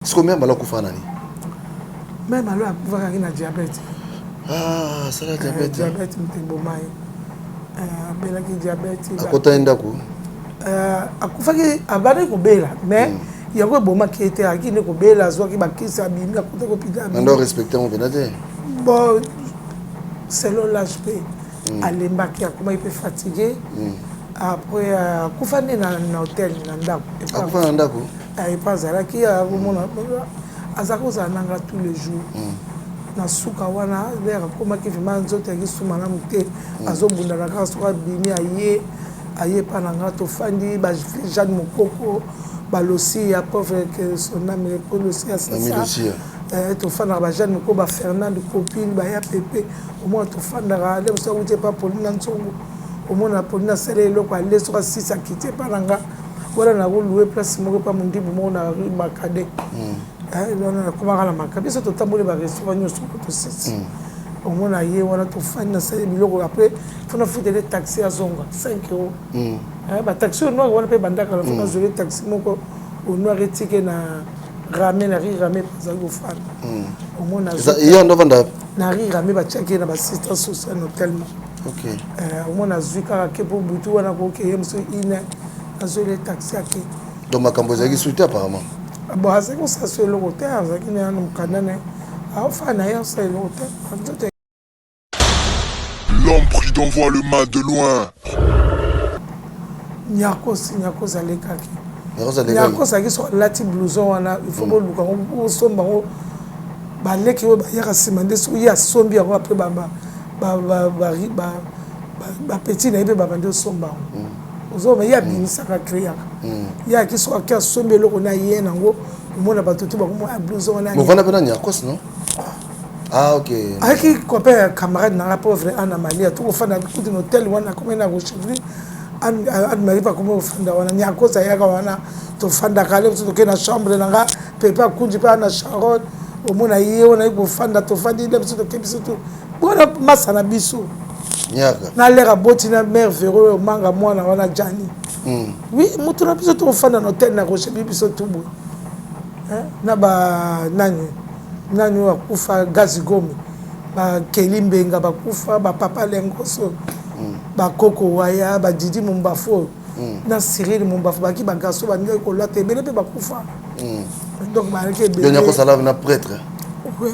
C'est combien de coufa nani? Même alors à un diabète. Ah, c'est la diabète. Diabète, m'tembomai. Bela qui diabète. À côté d'Indako. À Koufaki, à Bade Kobela, mais il y a un bon qui était à qui ne Kobela, soit qui m'a qui s'abîme, à côté d'hôpital. On doit respecter mon bénadé. Bon, selon l'HP, à l'embarquer, comment il peut fatiguer. Après, à Koufani dans l'hôtel, à Koufani dans l'hôtel. Il passe à la qui a Azako Zananga tous les jours. Na suka wana l'air comme qui fait mal zote qui sont malades muté azobunda na ka soka bimi aye pananga to fandi ba Jeanne Mokoko balosi ya pauvre que son âme repose à ça to fanda ba Jeanne Mokoko ba Fernand copine ba ya Pépé au moins to fanda ra le so uté pas Paulina Ntsongo au moins na Paulina sele loko ale soka 6 a quitté pananga wala na ko louer place moko pa mundi mo na rue Makade. Comment on a marqué? Parce que tout le temps, on a restaurant, au moins, on a tout fait, on a après, il faut des taxis à Zonga, 5 euros. Les taxis, on a payé Bandaka, on a joué les taxis, on a retiré ramé, on a ramé, au moins, on a ramé, on a assistant social, tellement. Au moins, on a joué pour Boutou, on a joué les taxis. Donc, ma camboise qui soutient apparemment. Bon, c'est comme ça sur le côté, c'est qu'il y a un canal. L'homme pris d'envoi le mal de loin. Nyakos Alekaki. Nyakos Alekaki sur Lati Blouson, il faut que nous sommes baleki ya simande so ya sombi ya après ba petit na ibe ba bande somba. Ozo ya binisa ka créer. Ya ki so ka sombi loko na yena ngo mona batutu ba ko blouson wana. Mo vana pena Nyakos non? Ah OK. Aki copain camarade na la pauvre Anna Malia to fana kuti no hotel wana comme na go chevri an mariva comme fanda wana Nyakos ya ka wana to fanda kale to ke na chambre na nga pepa kunji pa na Sharon au mona yé on a eu fanda to fandi de to ke biso to bona masana biso Nyaka na lera botina mère Véro manga mwana wana Jani oui mutu na biso to fanda no hotel na go chevri biso tubu na ba nani wa kufa Gazi Gomi ba Kelimbenga ba kufa ba Papa Lengoso ba Koko Waya ba Didi Mumbafo na Cyril Mumbafo ba ki ba gaso ba ngai ko late bele pe ba kufa donc ba ke bele Nyakos ala na prêtre oui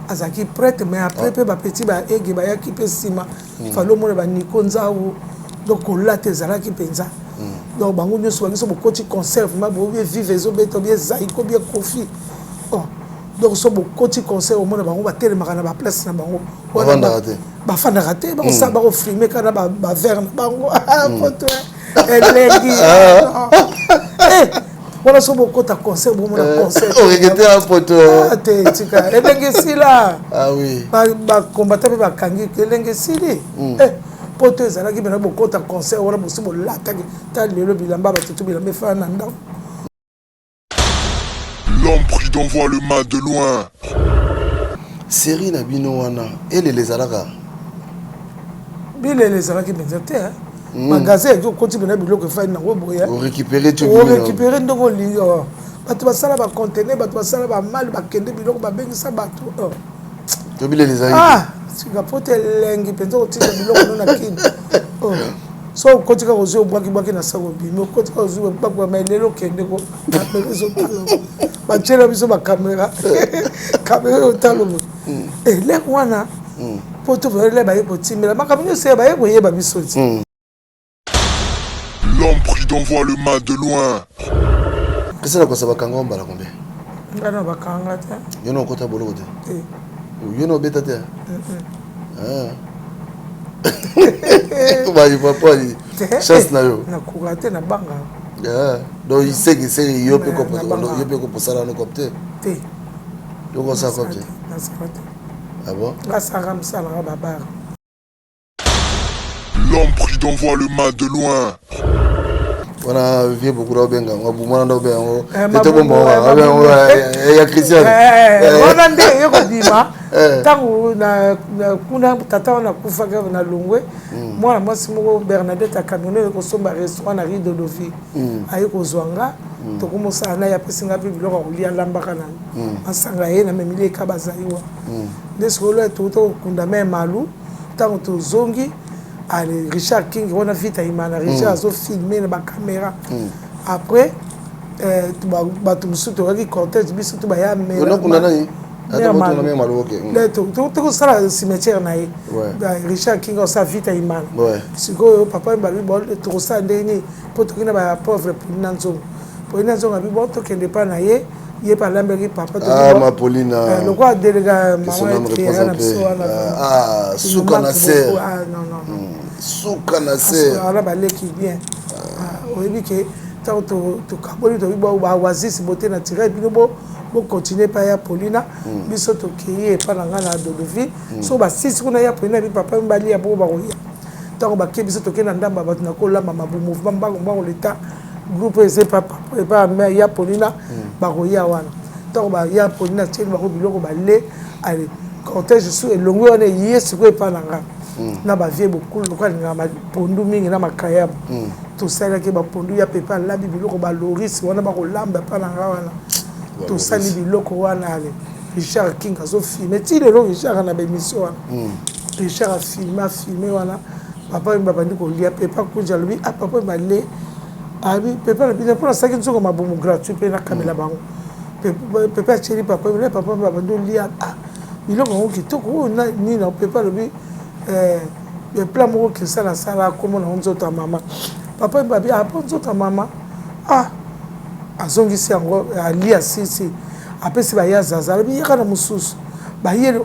azaki prêtre mais après pe ba petit ba ege ba ya ki pe sima falo mo ba Nikonza ou donc ko late zala ki penza donc bango nyoso ba so bo koti conserve ma bo vivre zo beto bien zaiko bien kofi donc so bo koti conseil au monde bango ba telemaka na ba place na bango ba fanda raté ba sa ba ko filmer kana ba verre na bango photo elegi wala so bo kota conseil bo mona conseil o regete a photo te tika elegi sila ah oui ba combattant ba kangi elegi sili poto ezala ki bena bo kota conseil wala bo so bo lata ta lelo bilamba ba tutu bilamba fa na ndao. L'homme pris d'envoi le mal de loin. Série na bino wana ele les alaka. Bile les alaka benzate hein. Magasin yo continue na biloko fa na ngo boya. On récupérer tout on récupérer ndongo li bato basala ba conteneur bato basala ba mal ba kende biloko ba bengisa bato. To bile les alaka. Ah, sika pote lengi penzo otika biloko na kini. So kotika ozo bwaki na sago bimo kotika ozo bwaki ba lelo kende ko na bezo talo ba chela biso ba camera otalo le wana poto vele ba yebo timela makamyo se ba yebo yeba biso ti. L'homme pris d'envoi le mal de loin. Qu'est-ce que ça va kanga mbala combien? Ngana ba kanga ta. Yono kota boloko te. Yono beta te. Bah, il va pas chasse na yo. Na kurate na banga. Donc il sait que c'est yo peut comprendre, yo peut comprendre ça no copter. Té. Yo ko ça copter. Na sakate. Ah bon? La saram ça la babar. L'homme pris d'envoi le mal de loin. Voilà, vieux beaucoup de benga, on bu mwana do benga. Teto bomba, ya Christian. On a ndé yo ko dima. Tango na kuna tata wana kufa na Longwe moi moi simo Bernadette a camionneur ko somba restaurant na Rue de Dovi ayi ko zwanga to komosa na ya pesinga pe biloko ko lia lambaka na masanga ye na memile ka bazaiwa desko le to kunda me malu tango to zongi ale Richard King on a vite imana Richard zo filmer na ba caméra après ba to musuto ki cortège biso to ba ya me on kuna nani tout ça le cimetière na Richard King sa vite imana siko papa mbabi bon tout ça ndeni poto kina ba pauvre pour nanzo ngabi bon to kende pa na ye par l'ambeki papa to ma Paulina le quoi déléga maman Soukana Ser non Soukana Ser ala ba leki bien oyebi ke to kaboli to ba oasis beauté naturelle bino bo continuer pa ya Paulina biso to kiye pa na ngana Dodovi so ba sisi kuna ya Paulina bi papa mbali ya bo ba koya tango ba ke biso to kena ndamba ba na ko lamba mabu mouvement ba l'état groupe ese papa et pas mais ya Paulina ba koya wana tango ba ya Paulina tsheli ba ko biloko ba le allez cortège sous elongo wana yesu ko pa na ngana na ba vie beaucoup ko nga ma pondu mingi na makaya to sala ke ba pondu ya pepa la biloko ba loris wana ba ko lamba pa na ngana to sali biloko wana ale Richard King azo filmer ti le Richard na ba émission wana Richard a filmé wana papa mbaba ndiko lia pepa kunja lubi papa male abi pepa na bina pour ça que nzoko mabomu gratuit pe na kamela bango pepa chéri papa mbaba ndo lia biloko ngo kitoko na ni na pepa lubi le plan moko que ça la sala comme na nzoto mama papa mbabi apo nzoto mama azongisi yango alia sisi apesi ba ya zaza bi yaka na mususu ba yele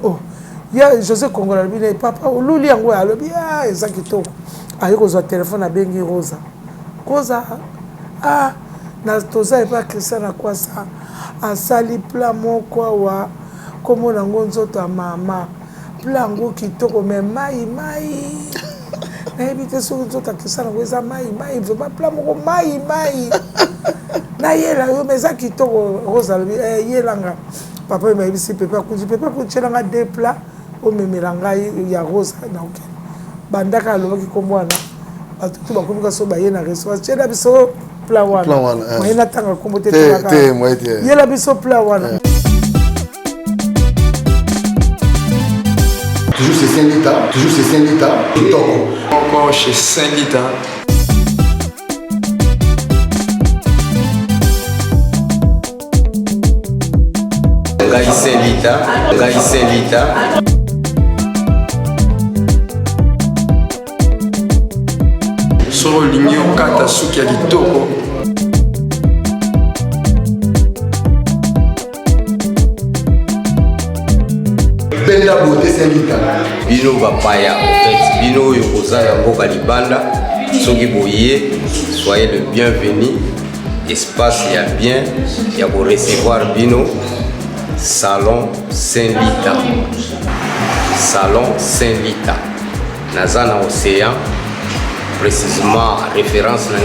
ya José Kongola bi papa oluli yango alobi eza kitoko ayi ko zo téléphone abengi Rosa na toza e pa Christiana kwa sa asali plan moko wa komo na nzoto ya mama plan ngo kitoko me mai na ebite so nzoto ya Christiana ngo eza mai va plan moko mai na yela yo meza kitoko Rosa yelanga papa me bisi pepa kunchela deux plats o memelanga ya Rosa na ok bandaka alobaki komwana batutu bakomika so baye na restaurant chela biso plat wana mayena tanga kombote tanga yela biso plat wana toujours c'est Saint-Lita encore chez Saint-Lita. Ngai Saint-Lita. Soro lingi okata suki ya kitoko. Benda beauté Saint-Lita. Bino bapaya, en fait, bino yokozanga mboka libanda. Soki boye, soyez le bienvenu. Espace ya bien, ya pour recevoir bino. Salon Saint-Lita. Salon Saint-Lita. Nazana Océan. Précisément, référence na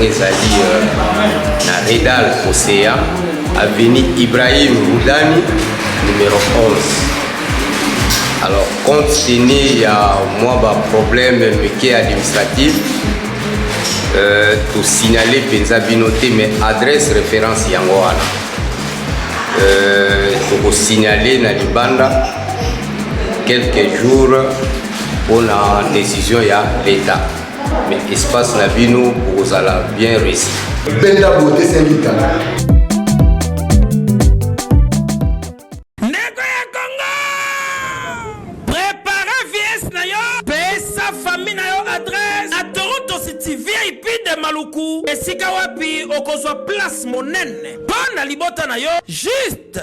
na Redal Océan. Avenue Ibrahim Roudani, numéro 11. Alors, compte tenu à moi problème administratif, tout signaler penza binoté mais adresse référence yangoana. Pour signaler na libanda quelques jours pour la décision ya l'État. Mais espace na bino pour ala bien réussi. Benda beauté Saint-Lita. Maluku esika wapi okozwa place monene pona libota na yo juste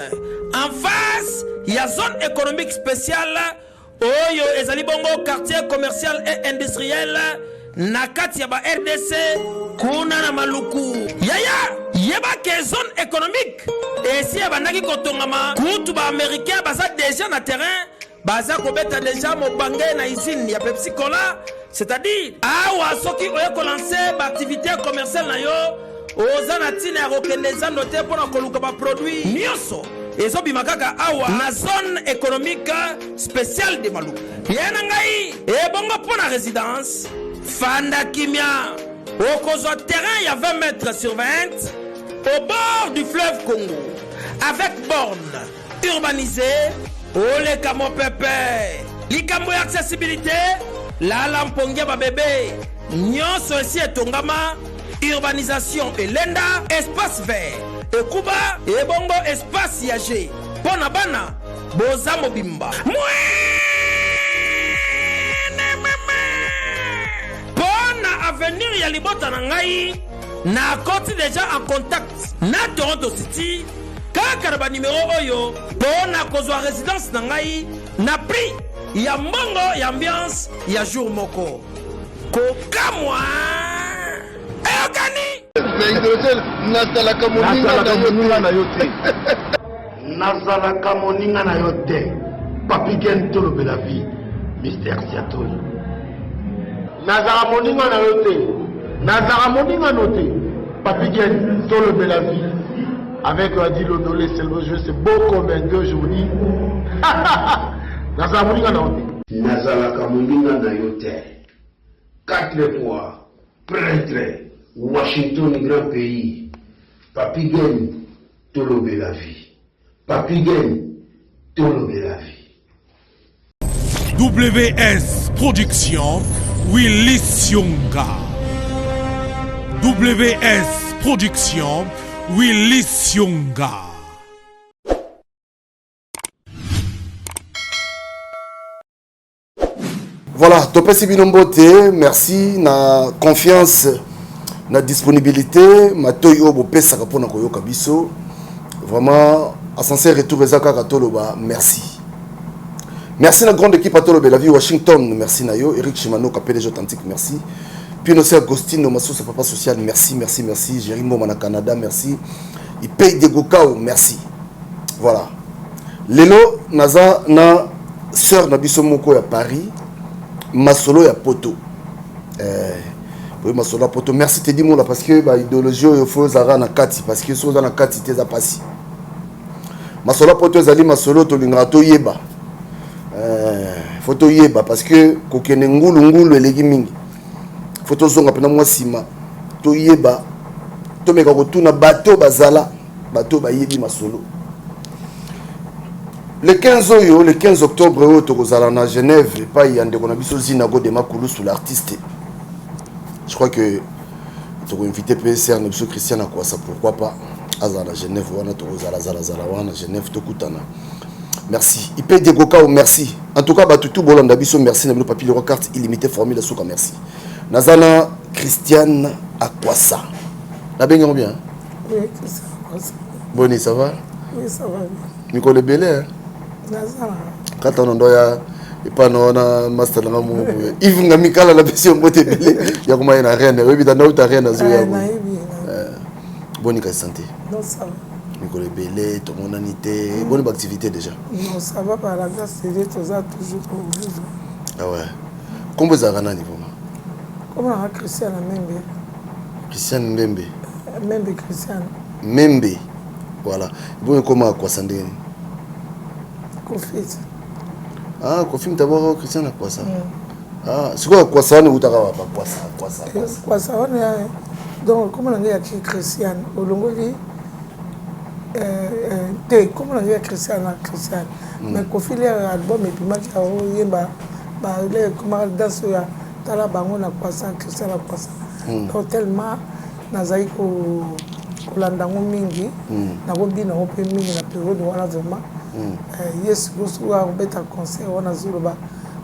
en face ya zone économique spéciale oyo ezali bongo quartier commercial et industriel na kati ya ba RDC kuna na Maluku yaya yeba ke zone économique esi bandaki kotongama kutu ba américain baza déjà na terrain baza kobeta déjà mobange na usine ya Pepsi Cola. C'est-à-dire, awa soki oye ko lancer ba activité commerciale na yo, oza na tina ya kokende za noter pour na koluka ba produit nyonso ezobimakaka awa na zone économique spéciale de Maluku. Yena ngai ebongo pona résidence fanda kimia okozwa terrain ya 20 mètres sur 20 au bord du fleuve Congo avec borne urbanisée oleka mopepe likambo ya accessibilité la lampongia ba bébé nyonso esi etongama urbanisation elenda espace vert ekuba ebongo espace yage pona bana boza mobimba pona avenir ya libota na ngai na koti déjà en contact na Toronto City kaka na ba numéro oyo pona kozwa résidence na ngai na prix ya mbongo ya ambiance ya jour moko kokamwa eyokani nazalaka moninga na yo te papigen tolobela vie Mr. Siatoli nazala moninga na yo te nazala moninga no te papigen tolobela vie avec Adilo Nolé Selvo-Jeu c'est beau comme un deux jours nazala moninga na yo te nazalaka moninga na yo te 4 fois prêtre Washington grand pays papigen tolobela vie papigen tolobela vie WS Production Willy Sionga WS Production Willy Sionga. Voilà, topesi binombote, merci na confiance na disponibilité matoyi obo pesa kapona koyoka biso. Vraiment à sincère retour ezaka katoloba, merci. Merci la grande équipe Atolo Belavie Washington, merci Nayo, Eric Chimano, PDG authentique, merci. Puis nos Agostino Massousa Papa Social, merci, merci, merci. Jérémy Mana Canada, merci. Il paye des Gokao, merci. Voilà. Lelo Naza na sœur Nabiso Moko à Paris, Masolo ya Poto. Oui, Masolo à Poto. Merci te dis moi là parce que bah idéologie il faut zara na kati parce que so na kati te za pasi. Masolo à Poto zali Masolo to lingrato yeba. Photo yeba parce que kokene ngulu eleki mingi photo zonga pena mwa sima to yeba to meka kotuna bato bazala bato bayebi masolo le 15 octobre oyo tokozala na Genève epai ya ndeko na biso zina go de makulu sous l'artiste. Je crois que toko invité PSR na biso Christian Akwasa, pourquoi pas azala na Genève wana tokozala zala wana Genève tokutana. Merci. IP Diego Kao, merci. En tout cas, tout Bolanda Biso, merci. Nous papier le carte illimité formule souka, merci. Nazana Christiane Akwasa. La bien bien. Oui, ça va. Boni, ça va? Oui, ça va. Miko le belé. Nazana. Quand on doit et pas non na master na mu. Yves Ngamikala la version bote belé. Ya kuma ina reine. Oui, dans notre reine azuya. Boni ka santé. Non, ça va. Miko le belé, tout mon anité, bonne activité déjà. Non, ça va par la grâce de Dieu, tout ça toujours pour vous. Ah ouais. Comment vous avez niveau? Comment on a Christian Membe? Christian Membe. Membe Christian. Membe. Voilà. Bon, comment quoi ça ndeni? Kofi. Ah, Kofi d'abord Christian à quoi ça? Ah, c'est quoi ça ne vous t'as pas quoi ça? Quoi ça on est donc comment on a Christian au Longoli comment on a Christian mais Kofi l'album et puis moi qui a yemba comment danse ya tala bango na quoi ça Christian à quoi ça donc tellement nazai ko landango mingi na gobi na ope mingi na période wana vraiment yes gosu wa beta concert wana zuloba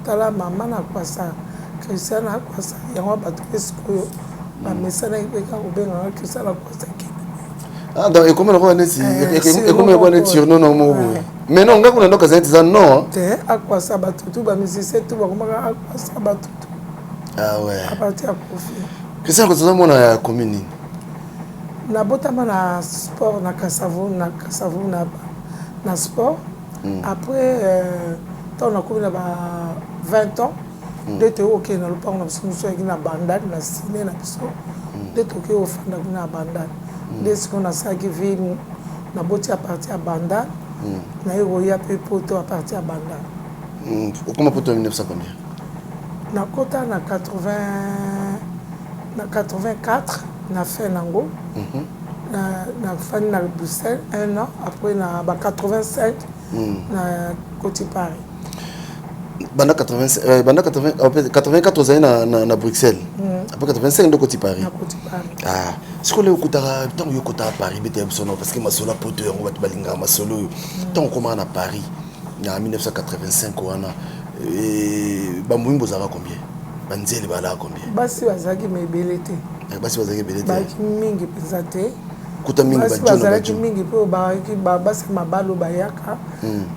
tala mama na quoi ça Christian à quoi ça yango batu esko ba mesana ibeka obenga Christian à quoi ça. Ah, donc, et comment on va dire et comment on va dire sur non non mais non, on a donc ça non. À quoi ça va tout ba musicien tout ba comment à quoi ça va tout. Ah ouais. À partir à Kofi. Qu'est-ce que ça mon na commune? Na botama na sport na Kasavu na sport. Après on a commune ba 20 ans. D'être OK na le pas on a sous na bandade na ciné na biso. D'être OK au fanda na bandade. Dès qu'on a ça qui vit na boti à partir à bandade na yoya pe poto à partir à Banda. Comment poto en 1900 combien? Na kota na 84 na fait nango. Na fin na Bruxelles 1 an après na 85 na Côte Paris. Banda 84 aux années na Bruxelles. Après 85 de Côte Paris. Ah, ce que le kutara tant yo kota Paris bete sono parce que masola poto yango bat balinga masolo tant comment à Paris en 1985 wana bambouim bozara combien? Banzeli bala combien? Basi bazaki mebelete. Basi bazaki belete. Baki mingi pezate. Kuta mingi bazalaki mingi po baki basi mabalo bayaka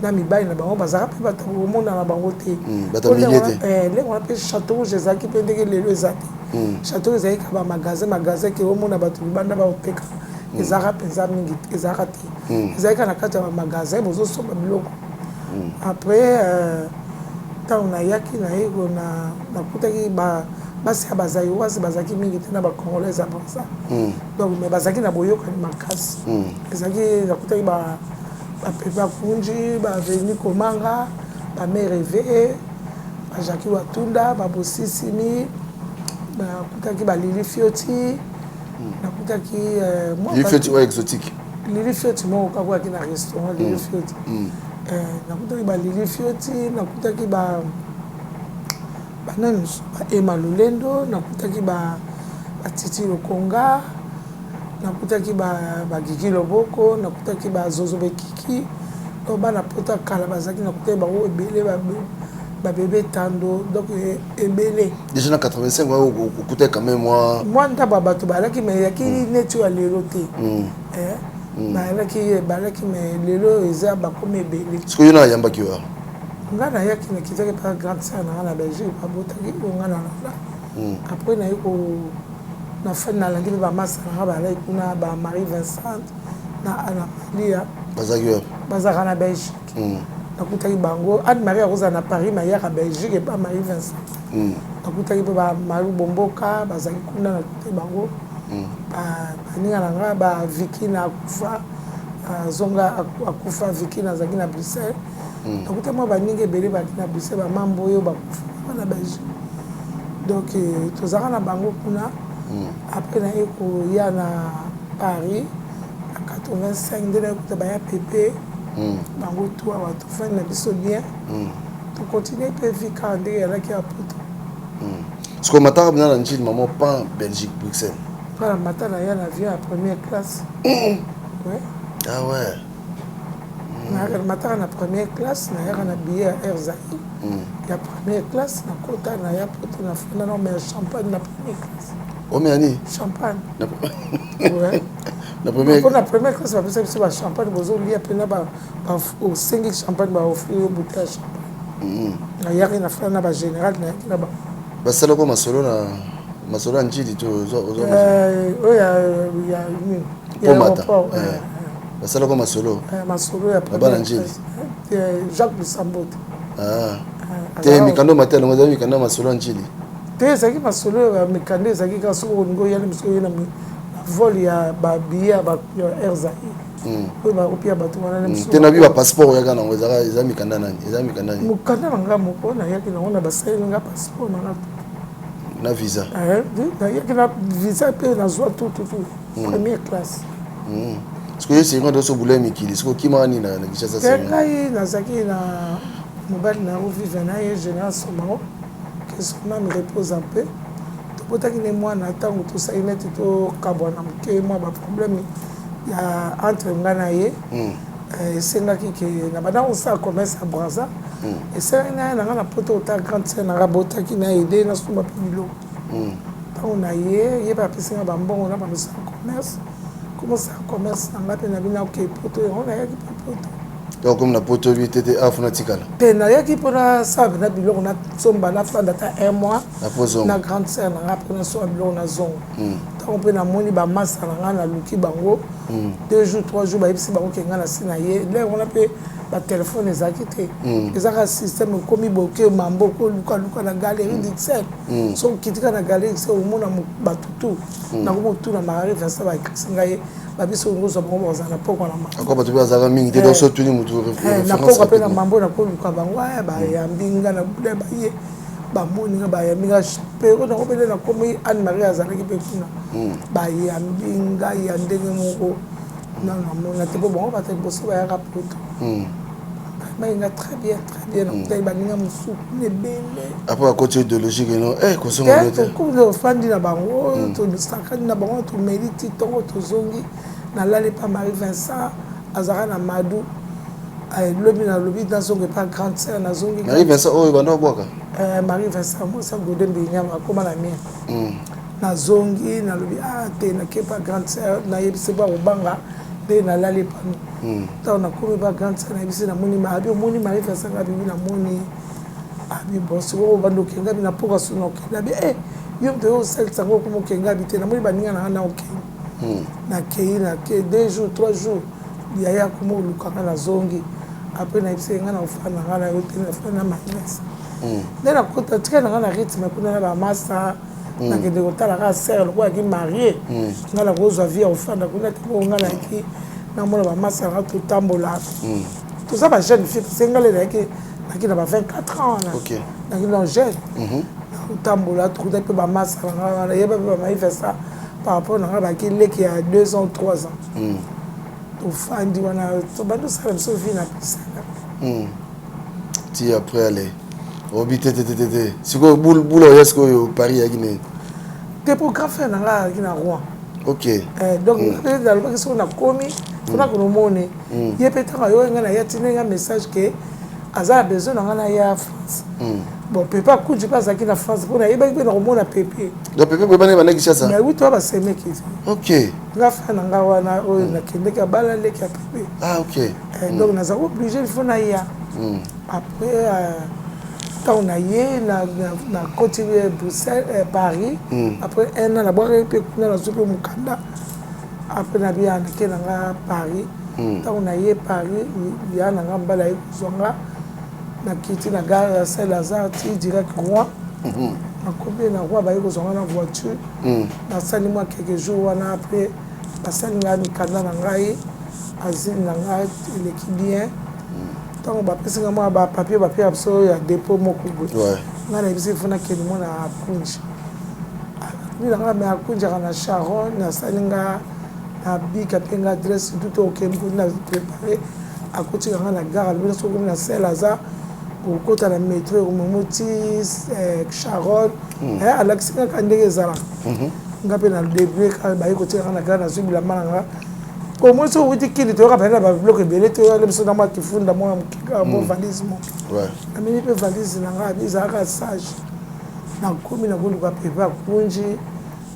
na mibali na bango bazaka pe batomona na bango te batamilete le on appelle château ezaki pe ndenge lelo ezaki château ezaki ka ba magasin ke omona bato banda ba oteka ezaka penza mingi ezaka te ezaki na kati ya ba magasin bozo somba biloko après tant na yaki na ego na kutaki ba basi abazayi wasi bazaki mingi te na ba congolais après ça donc mais bazaki na boyoka ni makasi ezaki nakutaki ba pepa kunji ba veni komanga ba mereve ba Jackie Watunda ba Bosisini ba kutaki ba Lili Fioti nakutaki Lili Fioti wa exotique Lili Fioti mo ka kwa kina restaurant Lili Fioti nakutaki ba Lili Fioti nakutaki ba banani Emma Lulendo nakutaki ba Titi Lokonga nakutaki ba Gigi Loboko nakutaki ba Zozo Bekiki to bana pota kala bazaki nakutaki ba ebele ba bébé tando donc ebele déjà en 85 on coûtait quand même moi ndaba bato balaki mais yaki netu ya lelo te balaki mais lelo eza ba comme ebele ce que yona yamba kiwa ngana yaki na kitaki pa grande sœur na Belgique pa botaki ngana na après na yiko na fin na langi ba masara ba la kuna ba Marie Vincent na Anna Maria bazaka na Belgique nakutaki bango Anne Marie Rosa na Paris ma ya Belgique et pas Marie Vincent nakutaki ba Maru Bomboka bazaki kuna na bango ba ninga nga ba Vicky na kufa zonga akufa Vicky na zaki na Bruxelles donc moi baninge belé ba na Bruxelles ba mambo yo ba na Belgique donc tozaka na bango kuna après na eko ya na Paris à 85 de la ba ya pépé bango tout à tout fin na biso bien to continuer pe vika ndé ya la ki a poto ce que matara na njil maman pas Belgique Bruxelles para matara ya l'avion à première classe ouais ah ouais na matara na première classe na ya na billet à Air Zaki ya première classe na kota na ya poto na fana na mais champagne na première classe oh mais ani champagne ouais la première classe va passer sur la champagne bozo lia pena ba au single champagne ba offrir bouteille champagne na yaki na fana ba général na yaki na ba basala ko masolo njili to ya pomata basala ko masolo ya bana njili Jacques Lusambote te mikando matelo ngoza mikando masolo njili te zaki masolo ya mikando zaki ka so ngo yali mso na vol ya ba billet ba Air Zaki ko ba kopia bato wana mso te na bi ba passeport ya kana ngoza za mikanda nani mukanda nga moko na yaki na ona ba sai nga passeport na visa na yaki na visa pe na zwa tout première classe ce que c'est quand on se boule mikili ce que kimani na kishasa c'est kai na zaki na mobile na vivre na ye général somao que son âme repose un peu potaki ne mwana ntango tosali neti tokabwana moke mwa baproblème ya entre nga na ye esengaki ke na banda kosala commerce ya braza esengaki na ye na nga na poto ota grande sere nanga botaki na ede nasomba mpe biloko ntango na ye bapesinga bambongo na bamesala commerce komosala commerce na nga mpe na bina oke poto yango nayaki mpe poto donc comme na poto bi tete afuna tikala pe nayaki mpona sala na biloko nasomba nafanda ata 1 mois na grande sere na nga mpona somba biloko na zongo ntango mpe namoni bamasa na nga naluki bango 2 jours 3 jours bayebisi bango ke nga na se na ye lere wana mpe batelefone ezalaki te ezaka systeme ekomi boke mamboko olukaluka na galerie dixel so okitika na galerie dixel omona bato tu nakomotuna marie vinsa baekisi ngai babiso ngozo bango bazana poko na ma akwa batu bazaka mingi te donc so tuni mutu na poko apena mambo na koluka bango ba yambinga na bule ba ye ba moninga ba yambinga pe ko na ko pele na komi Anne Marie azalaki pe kuna ba yambinga ya ndenge moko na na te bo bango ba te boso ba ya rapoto bainga très bien na baninga musu ne bele après côté idéologique non ko songo te ko le fandi na bango to sakani na bango to mérite to zongi na lale pa Marie Vincent azara na Madou lobi na lobi dans son pas grande sœur na zongi Marie Vincent oh bana boka Marie Vincent mo sa godembe nyama koma na mien na zongi na lobi te na ke pas grande sœur na yebise ba obanga de na lale pa tant na komi ba grande sœur na yebise na moni ma abi moni Marie Vincent na bibi na moni abi boso o bando kenga bi na poka suno kenga bi yo mte o sel sango ko mo kenga bi te na moni baninga na okenga na kei na ke 2 jours 3 jours ya ya ko mo lukanga na zongi après na yebise nga na ofana nga na yote na fana magnès na kota tika na na rythme kuna na ba masa na kende kotala ka sœur ko ki marié nga la kozwa vie ofana kuna tiko nga na ki na mona ba masa nga tout tambola tout ça ba jeune fille sengale na ki na ba 24 ans na OK na ki non jeune tout tambola tout peut ba masa nga na yeba ba mai fait ça par rapport na ba ki leki ya 2 ans 3 ans to fandi wana to bando ça même so vie na pisa ti après aller obité siko bulo yesko yo Paris ya Guinée topographe na nga ki na roi OK donc dans le bac na komi fona ko mone ye petaka yo nga na yatine nga message que aza besoin na nga na ya France bon pepa kuji pas aki na France pour na yeba na komona pepe donc pepe ko bana ki ça mais oui toi ba semeki OK nga fa na nga wana o na kende ka bala le ka pepe OK donc na za obligé il faut na ya après quand on a yé na continué Bruxelles Paris après un an la boire pe kuna na soupe mukanda après na bien na ke na Paris quand on a yé Paris ya na ngamba la zonga na kiti na gare Saint-Lazare ti direct Rouen na combien na Rouen ba yiko zonga na voiture na sali moi quelques jours wana après na sali na mikanda na ngai azine na ngai il est bien tant ba pesa moi ba papier abso ya dépôt moko ouais na na bisi fona ke mo na kunji ni na me akunja kana Sharon na salinga na bika penga adresse tout au Kembo na préparer à côté na gare le so na Saint-Lazare au côté la métro au Moti Sharon Alex ka ndenge zala ngape na début ka ba côté na gare na zubila malanga au moins so wuti kili to ka pena ba bloc belé to le so na ma kifunda mo mo valise mo ouais amini pe valise na nga biza ka sage na komi na koluka pepe akunji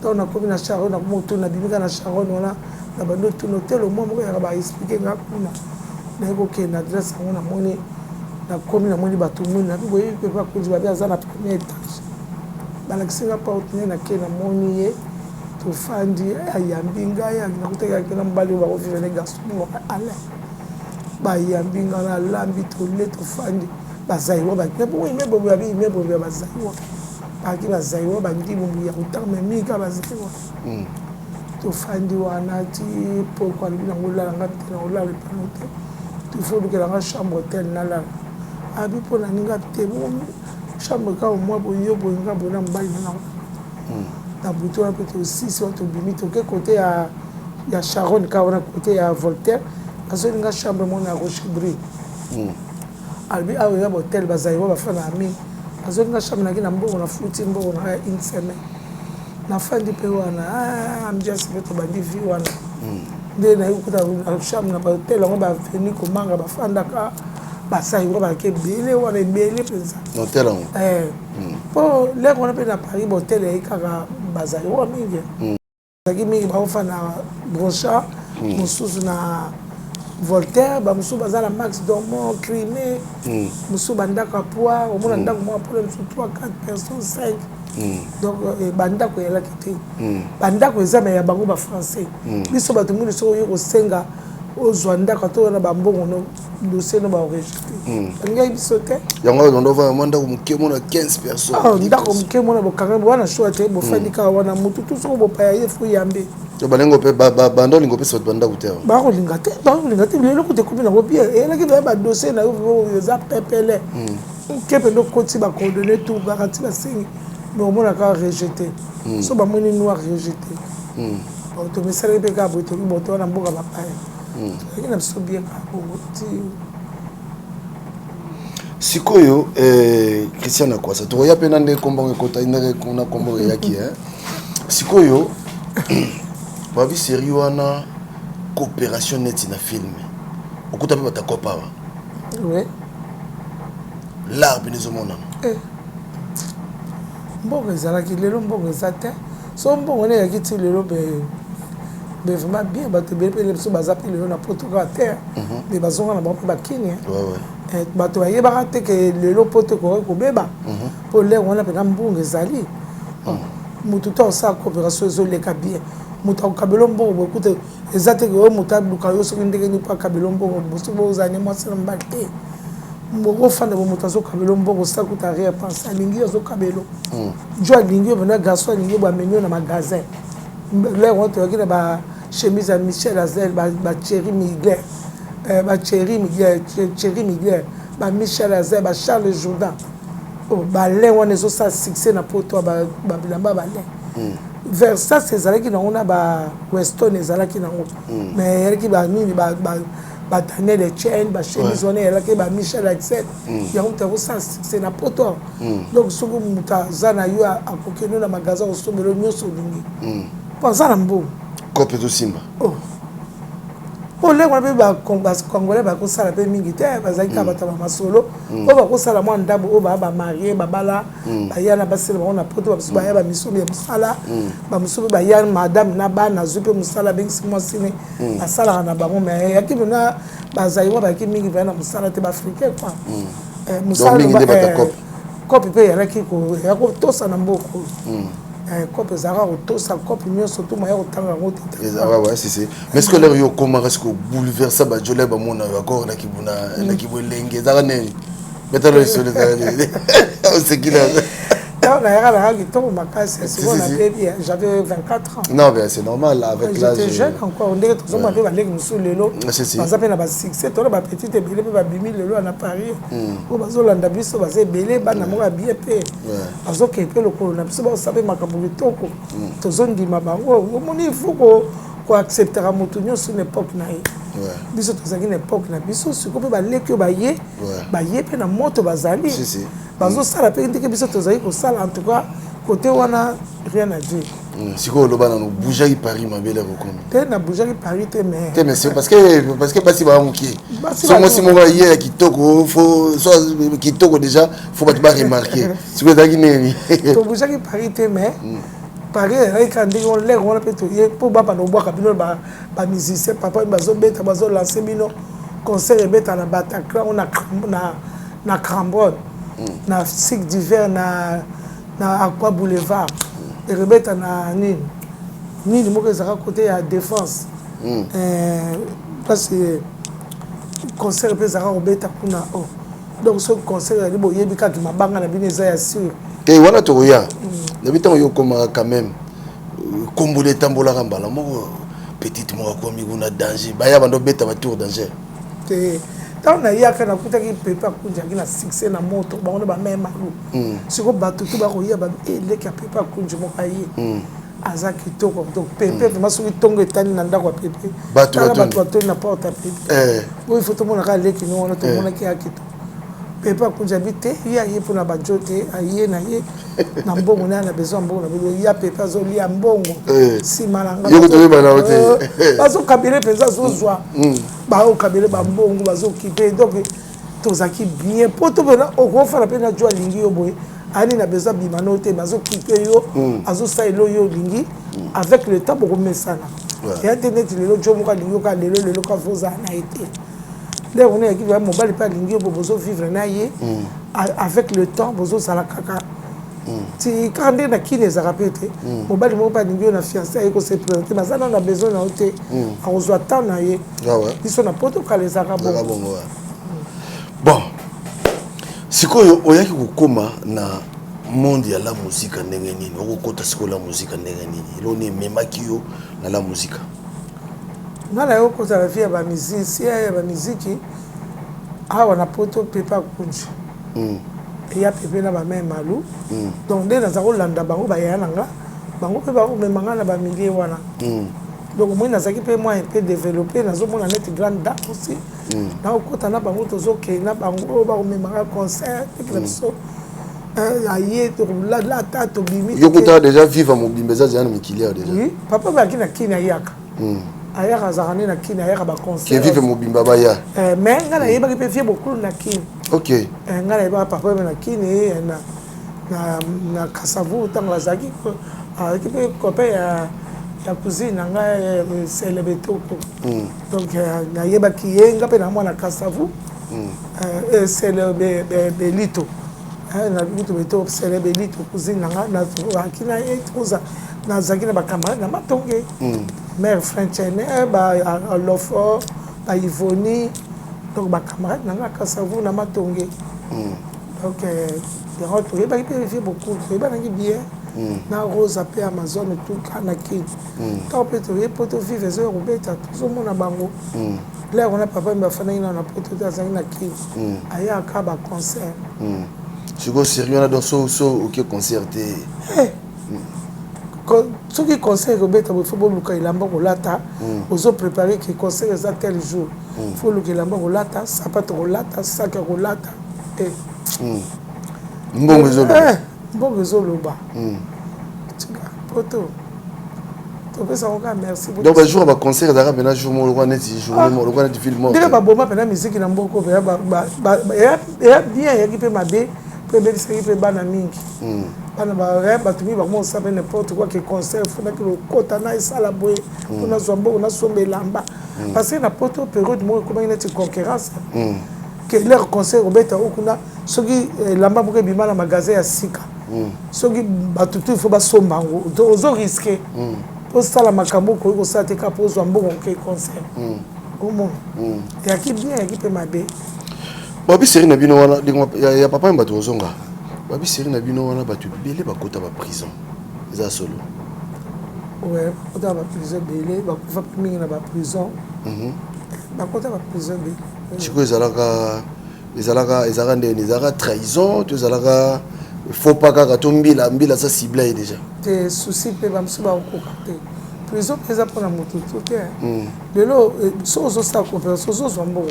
to na komi na Sharon na moto na bimika na Sharon wana na bando to hotel au moins mo ya ba expliquer nga kuna na ko ke na adresse ngo na moni na komi na moni bato moni na boye pepe akunji ba bia za na premier étage bana kisinga porte na ke na moni ye to fandi ayambinga ya na kuteka ke na mbali ba ofisa ne garçon ngo ala ba yambinga na lambi to le to fandi bazaiwa ba ke bo imebo ba bi imebo ba bazaiwa ba ki bazaiwa ba ndi bo ya utama mika bazaiwa to fandi wana ti pourquoi lui na ngola nga te na ngola le panote tu faut que la chambre hôtel na la abi pona ninga te bo chambre ka moi bo yo bo nga bo na mbali na na buto un peu aussi si on te bimi to ke côté ya Sharon ka on côté ya Voltaire azo ninga chambre mon na Rochebri albi awe ya hotel bazaiwa bafana ami azo ninga chambre na kina mbongo na futi mbongo na une semaine na fandi pe wana am just beto bandi vi wana de na yukuta chambre na hotel ngo ba veni komanga bafanda ka basaiwa ba ke bele wana bele penza hotel ngo po le ko na pe na Paris hotel e kaka bazaiwa mingi zaki mingi ba ofana Brocha mususu na Voltaire ba musu bazala Max Dormont Crimée musu bandaka poa au mona ndako mo pour 3 4 personnes 5 donc bandako yela kiti bandako ezama ya bango ba français biso ba tumuni so yo kosenga ozwa ndako to na bambongo no dossier no ba enregistré ngai biso te yango ndo va mwanda kumke mona 15 personnes ndako mke mona bokanga wana choix te bo fandika wana mutu tout so bo pa ya fu yambe balengo pe bando lingo pe sot banda kuter ba ko lingate lelo ko te kopi na ko bien et là qui ba dossier na yo za pepele kepe ndo koti ba coordonner tout ba kati ba singi mais au moins la ka rejeté so ba moni noir rejeté to me sere pe ka boto boto na mboka ba pa et na so bien ka ti sikoyo Christian Akwasa to ya pena nde kombo ekota ina kuna kombo yaki sikoyo bavi série wana coopération net na film okuta pe bata kopa wa ouais l'arbre nezo mona mbongo ezalaki lelo mbongo eza te so mbongo ne yaki ti lelo be vraiment bien bato ebele mpe biso baza mpe lelo na protocole terre me bazonga na bango mpe bakini bato bayebaka te ke lelo po te koki kobeba mpo lere wana mpena mbongo ezali motu to osala coopération ezoleka bien moto akokabela mbongo boekute eza te ke oyo moto aluka yo soki ndenge nini mpo akabela mbongo bosoki bozala ne mwasi na mobali te okofanda bo moto azokabela mbongo osala kuta arrière pense alingi azokabelo jo alingi yo mpena garçon alingi yo bameni yo na magasin lere wana toyaki na bachemise ya Michel Azel bachéri miguel Michel Azel Charles Jourdain balin wana ezosala succès na poto babilamba balin Versace ezalaki nango na Weston ezalaki nango mais eyalaki banini Daniel Etienne bachemise wana eyalaki Michel Azel yango moto akosala succès na poto donc soki moto aza na yo akokende na magasin kosombelo nyonso olingi mpo aza na mbongo kope tosimba lenge wana mpe bacongolais bakosala mpe mingi te bazalaki kaka bato bamasolo oyo bakosala mwa ndambo oyo baya bamarie babala baya na basala bango na poto bamosusu baya bamisolo ya mosala bamosusu mpe baya madame na bana azwi mpe mosala abengisi mwasine basalaka na bango mais yaki mpena bazali mwa bayaki mingi baya na mosala te baafricain kua mosala kope mpe eyalaki kotosa na mboko kope ezalaka kotosa kope nyonso to moya kotanga yango te mais est-ce que l'air yo comment est-ce que bouleversa bajole bamona encore na kibwelenge ezaka neni betalo isole osekila nayaka nanga kitoko makasi sikoyo nabebi j'avais 24 ans non mais c'est normal avec l'âge j'étais jeune encore ndenge tozomona mpe baleki mosusu lelo baza mpe na basuccès tona bapetite ebele mpe babimi lelo ana paris oyo bazolanda biso baza ebele bana moko ya bie mpe bazokee mpe lokolo na biso baosa mpe makambo kitoko tozondima bango omoni ifo koacceptera moto nyonso na époque na ye biso tozalaki na époque na biso sikoyo mpe baleki oyo baye mpe na moto bazali bazosala mpe ndenge biso tozali kosala en tout cas côté wana rien à dire sikoyo oloba nano bougaki paris mabele kokomi te na bougaki paris te mais c'est parce que basi bamuki so mosi moko ye ya kitoko fo so kitoko déjà faut bato baremarke sikoyo ezalaki neni tobougaki paris te mais paris ezalaki ndenge lere wana mpe toye mpo bapana obwaka bino bamusicien papa bazobeta bazolance bino concert ebeta na Bataclan na Cambronne na cycle d'hiver na Aqua Boulevard erebeta na nini moko ezalaka côté ya défense place concert mpe ezalaka kobeta kuna donc soki concert ezali boyebi kaka mabanga na bino eza ya sur te wana tokoya nabi ntango yo okomaka quand même kombola etambolaka mbala moko petite moko akomi kuna danger baya bando beta batour danger ntango nayaka nakutaki pepe akunjaki na succès na moto bango nde bamemalu siko bato tu bakoya eleki ya pepe akunji moko aye aza kitoko donc pepe vraimen soki ntongo etani na ndako ya pepe tala bato batoni na porte ya pepe oyo ifo tomonaka aleki no wana tomonaki ya kitoko pepe akunji abi te ye aye mpona bajo te aye na ye na mbongo naye na besoin ya mbongo na bino ya pepe azolia mbongo nsima na nga bazokabele mpenza azozwa baokabele bambongo bazokipe donc tozalaki bien mpo to mpena okofana mpe na jo alingi yo boye ani na besoin bima no te bazokipe yo azosalela oyo olingi avec le temps bokomesana eya te neti lelo jo moko alingi yoka lelo kafozala na ye te lere ona yaki baya mobali mpe alingi yo bo bozovivre na ye avec le temps bozozala kaka ti kaka ndenge na kini ezalaka mpe te mobali moko mpe alingi yo na fiancé aye koseprésente baza nano na besoin na yo te akozwa temps na ye biso na protokale ezalaka bon sikoyo oyaki kokóma na monde ya la musique ndenge nini okokota siko la musique ndenge nini eloni memaki yo na la musique ngala yo kota la vie ba musicien ya ba musique awa na poto pepa kunji ya pepe na ba même malu donc dès dans kolanda bango ba ya nanga bango pe ba ko memanga na ba milier wana donc moi nazaki pe moi un peu développer nazo mona net grande date aussi na okota na bango tozo ke na bango ba ko memanga concert et comme ça aïe la tata bimi yokota déjà vivre mon bimbeza zana mikilier déjà oui papa ba kina kina yaka ayaka zakane na kina ayaka ba concert qui vivre mon bimba baya mais ngala yeba ki pe vie beaucoup na kina OK ngala yeba papa na kina na kasavu tanga zaki ki pe copain ya cousine nga célébetoko donc na yeba ki yenga pe na mwana kasavu célébelito na bitu beto célébelito cousine nga na kina etuza na zaki na bakama na matonge mère Frenchene ba Lofo ba Ivoni donc ba camarade na kasavu na matonge donc de retour ba qui vivre beaucoup ba ngi bien na Rosa pe Amazon tout kanaki tant peut te poto vivre zo robeta tout monde na bango là on a papa mba fana ina na poto ta zanga ki aya ka ba concert je go sérieux na dans so OK concerté ce qui conseille Robert il faut que il lamba kolata ozo préparer que conseille ça tel jour faut que lamba kolata sapato kolata sac kolata et mbongo zoloba poto to pesa onka merci donc un jour ba concert d'arabe na jour mo lokwa net jour mo lokwa net film ndeka ba boma pena musique na mboko ya bien ya kipe mabe pe be seki pe bana mingi bana ba tumi ba mo sabe n'importe quoi que concert faut que le kota na isala boy on a zombo on a sombe lamba parce que na poto période mo comme une concurrence que leur concert obeta okuna soki lamba boke bima na magasin ya sika soki batutu faut ba somba ngo ozo risquer pour ça la makambo ko sa te ka pozo mbongo ke concert comment ya ki bien ya ki pe mabe babi série na bino wana ya papa mbato ozonga babi série na bino wana batu belé bakota ba prison za solo ouais bakota ba prison belé bakufa mingi na ba prison bakota ba prison belé chiko ezalaka ndeni ezalaka trahison to ezalaka faut pas kaka to mbila sa cible est déjà te souci pe ba msuba okokate prison pesa pour la moto tout lelo sozo sa coopération sozo mbongo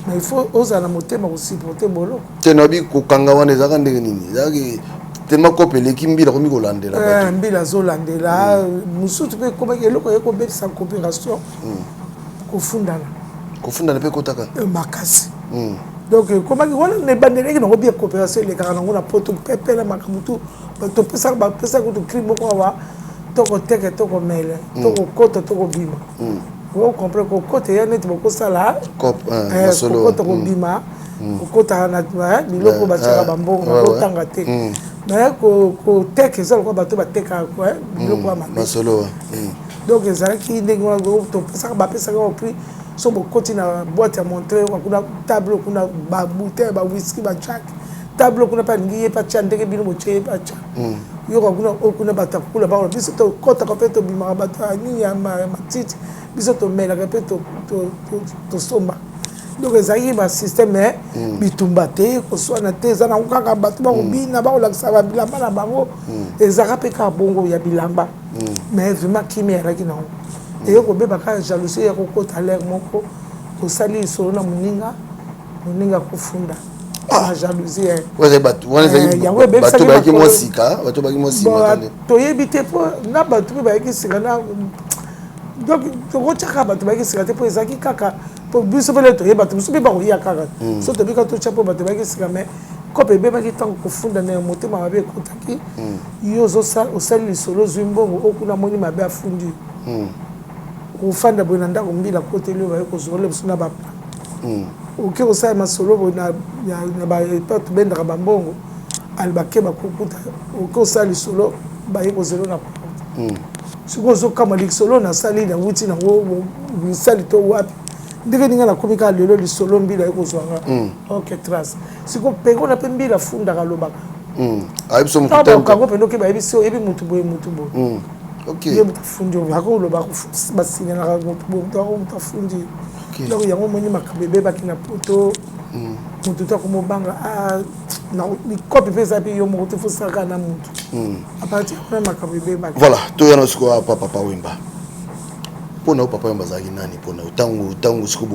mais il faut oser la motema aussi porter bolo tenabi ko kanga wana ezaka ndenge nini ezaki tema kopele kimbila komi kolandela mbila zo landela musutu pe ko ba eloko yeko bebisa coopération kofundana pe kotaka makasi donc comment on ne bandere qui n'ont bien coopération les gars on a poto pepe la makamutu to pesa ba pesa ko to crime ko wa to ko teke to ko mele to ko koto to ko bima vous comprenez ko kote ya net ko sala solo ko to ko bima ko kota na biloko ba tsaka bambongo ko tanga te mais ko teke ça ko ba to ba teka ko biloko ma solo donc ezala ki ndenge to pesa ba pesa ko prix so bokoti na boîte à montrer kuna table kuna ba bouteille ba whisky ba jack table kuna pa ngiye pa cha ndenge bino moche pa cha yo kuna batakula ba biso to kota ko peto bima ba ta ni ya matiti biso to mela ka peto to somba donc ezali ba système bitumba te ko so na te za na kaka batu ba bina ba la sa ba bilamba na bango ezaka pe ka bongo ya bilamba mais vraiment kimi era ki na et yo ko beba ka jalousie ya ko kota l'air moko ko sali solo na muninga ko funda la jalousie ouais batu wana batu ba ki mosika batu ba ki mosika to yebite po na batu ba ki sika na donc to ko chaka batu ba ki sika te po ezaki kaka po biso bele to yebatu biso be ba ko ya kaka so to bika to chapo batu ba ki sika mais ko pe beba ki tango ko funda na motema mabe kotaki yo zo sali solo zumbongo okuna moni mabe afundi ufanda bwana ndako mbila kote leo bayeko zole busuna ba oke osala masolo na ba porte bendaka bambongo albake bakukuta oke osala solo bayeko zelo na siko zo kama lisolo na sali na wuti na wo sali to wapi ndenge ninga na komika lelo lisolo mbila yeko zwanga OK trace siko pengo na pe mbila funda kalobaka Ah, ils sont pas bon quand on peut pas biso et puis mutubo. OK. Il y a beaucoup de fundi on va ko lo ba basine na mutubo to fundi. Donc il y a un moment makabebe ba kina poto. Mututo ko mobanga na ni copie pesa pe yo mo te fo saka na mutu. À partir de makabebe ba. Voilà, to yana siko papa Wemba. Pona papa Wemba zaki nani pona tangu siko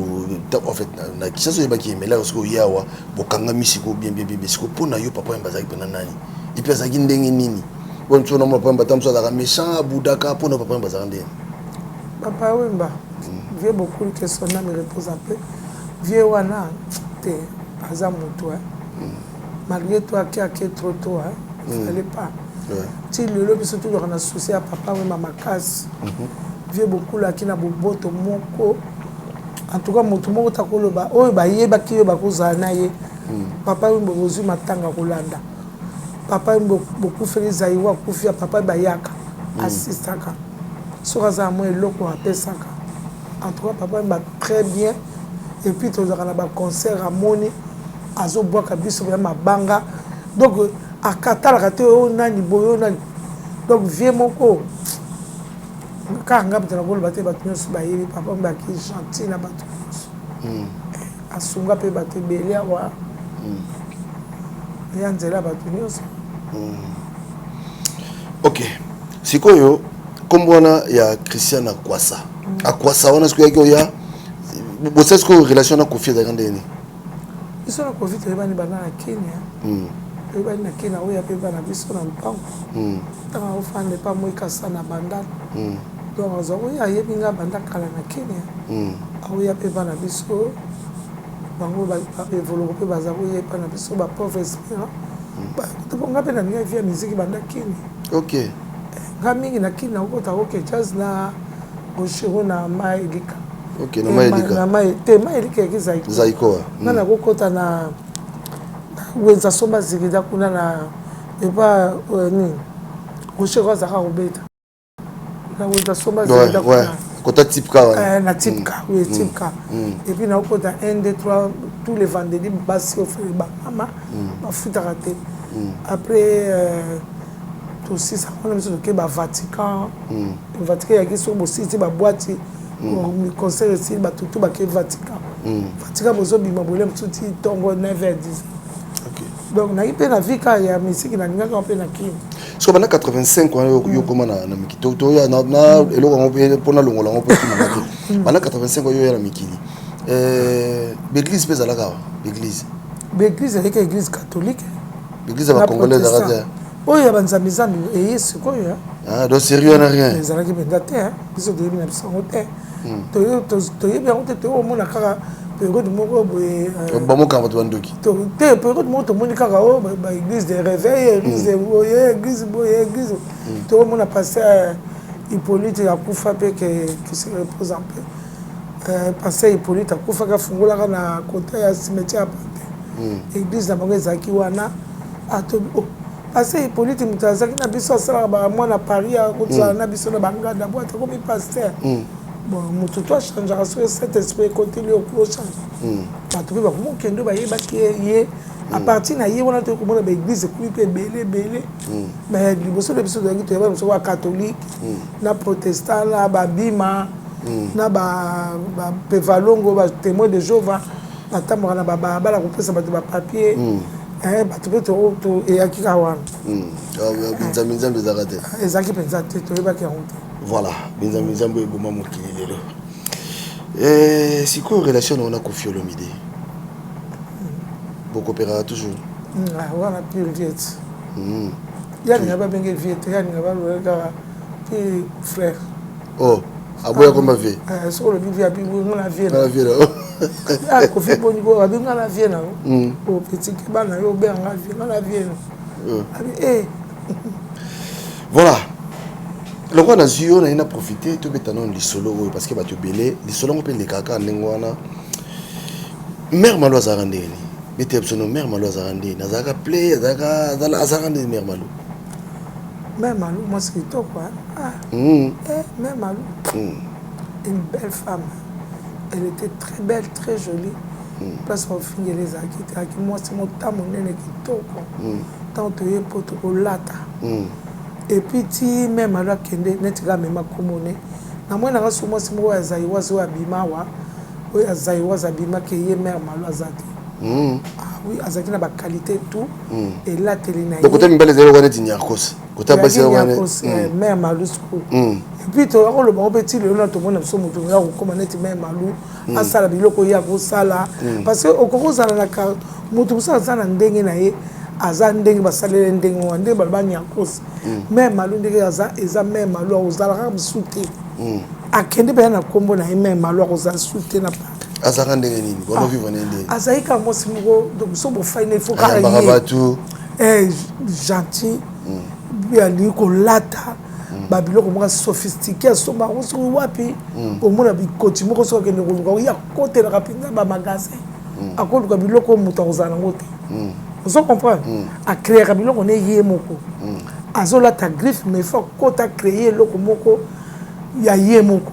en fait na kisaso yeba ki emela siko yawa bokanga misiko bien siko pona yo papa Wemba zaki pena nani. Ipesa ki ndenge nini? Bon tu na papa Wemba tamso la méchant budaka pona papa Wemba zaki ndenge. Papa Wemba vieux beaucoup de questions na me repose un peu. Vieux wana te aza moto malgré toi qui a trop tôt fallait pas. Si le biso toujours en associé à papa Wemba makas. Vieux beaucoup là qui na boboto moko en tout cas moto moko takoloba oyo ba yeba ki yo ba kozana ye papa Wemba bozu matanga kolanda papa Wemba beaucoup fait zaiwa kufia papa bayaka assistaka sokaza mo eloko apesaka en tout cas papa Wemba très bien et puis tozaka na ba concert à moni azo boaka biso ya mabanga donc akatala kate o nani boyo nani donc vieux moko kanga bitana bolo bate batu nyonso bayebi papa Wemba ki gentil na batu nyonso asunga pe batu ebele awa ya nzela batu nyonso. OK, sikoyo kombona ya Christian Akwasa wana siku yake ya bosese ko relation na Kofi za ndeni biso na Kofi tebani bana na Kenya tebani na Kenya oya pe bana biso na mpango tanga ofande pa moika sana bandana donc azo ya yebinga banda kala na Kenya oya pe bana biso bango ba évoluer pe bazako ye pa na biso ba pauvre espérant ba to bonga pe na ngai via musique banda Kenya. OK ngamingi na Kenya okota OK jazz na oshiro na maelika. OK na maelika na maelika ki zaiko na kokota na wenza somba zikida kuna na eba ni oshiro za ka obeta na wenza somba zikida kuna kota tipka na tipka oui tipka et puis na kokota 1 2 3 tous les vendredis basi offrir ba mama ba futa raté après aussi ça on a besoin de ba Vatican Vatican ya ki so bo site ba boîte mi concert ici ba tout ba ke Vatican Vatican bozo bima bolem tuti tongo 9h10. OK donc na ipe na vika ya musique na ngaka pe na kini so bana 85 yo koma na mikito to ya na eloko ngo pona longola ngo pe na bana 85 yo ya na mikili l'église pesa la ka l'église avec l'église catholique l'église va congolaise arrêter oh ya banzambi zambi et yesu ko ya donc sérieux na rien les alaki bendate biso de bina biso hotel to yebi on te o mona kaka période moko boye ba mo kamba to bandoki to te période moko to moni kaka o ba église de réveil église boye église to mona passer Hippolyte akufa pe que se repose un peu passer Hippolyte akufa ka fungola na côté ya cimetière église na bango zaki wana ato passer Hippolyte mutazaki na biso sala ba mwana Paris a kutsa na biso na bangada boîte comme pasteur bon mutu to changer sur cet esprit continue au prochain bato pe ba ko kendo ba yeba ki ye à partir na ye wana to ko mona ba église ku pe belé mais liboso de biso de to ba so wa catholique na protestant na ba bima na ba pevalongo ba témoin de Jéhovah na tamora na ba la ko pesa ba papier bato pe to eyaki ka wana binzambi zakate ezaki penza te to yeba ki honte. Voilà, binzambi eboma mokili lelo siko relation on a Kofi Olomide beaucoup opéra toujours wana pure viet yani ngaba benge viet yani ngaba loka puis frère oh aboya comme vie so le bivia bi ngona vie na vie ah Kofi boni go abi ngana vie na o petit ke bana yo be ngana vie abi voilà le roi Nazio na profité to betano li solo parce que ba to belé li solo ngopé les kaka ndengwana mère malo azarandeni bete absolument mère malo azarandeni nazaka play azarandeni mère malo moi c'est toi quoi mère malo une belle femme elle était très belle très jolie place bafingeli ezalaki te aki mwasi mota monene kitoko ntango toye mpo tokolata epuis ti meme alo akende neti kaka mema komone namoi nanga so mwasi moko oyo azali wazi oyo abima awa oyo azali wazi abimaki ye mare malo aza te oui azalaki na bakalite tout elateli na ye kote mibale ezali wana eti nyarkos kote basi wana mare malo suku epuis tokoloba ngo mpe ti lelo na tomona biso moto ya kokóma neti mare malo asala biloko ye akosala parce que okoki ozala na moto mosusu aza na ndenge na ye aza ndenge basalele ndenge wana ndenge baloba nyarkos mare malo ndenge eza mare malo akozalaka mosusu te akende mpe ya na nkombo na ye mare malo akozala susu te na azaka ndenge nini bona vivre ndenge azali kaka mwasi moko donc so bofai na faut kaka ye gentil ali kolata babiloko moko sophistiqué asomba soki wapi omona bikoti moko soki akende koluka oyo akotelaka mpenza bamagasin akoluka biloko moto akozala nango te ozo comprendre akreaka biloko ne ye moko azolata griffe mais faut akota acreye eloko moko ya ye moko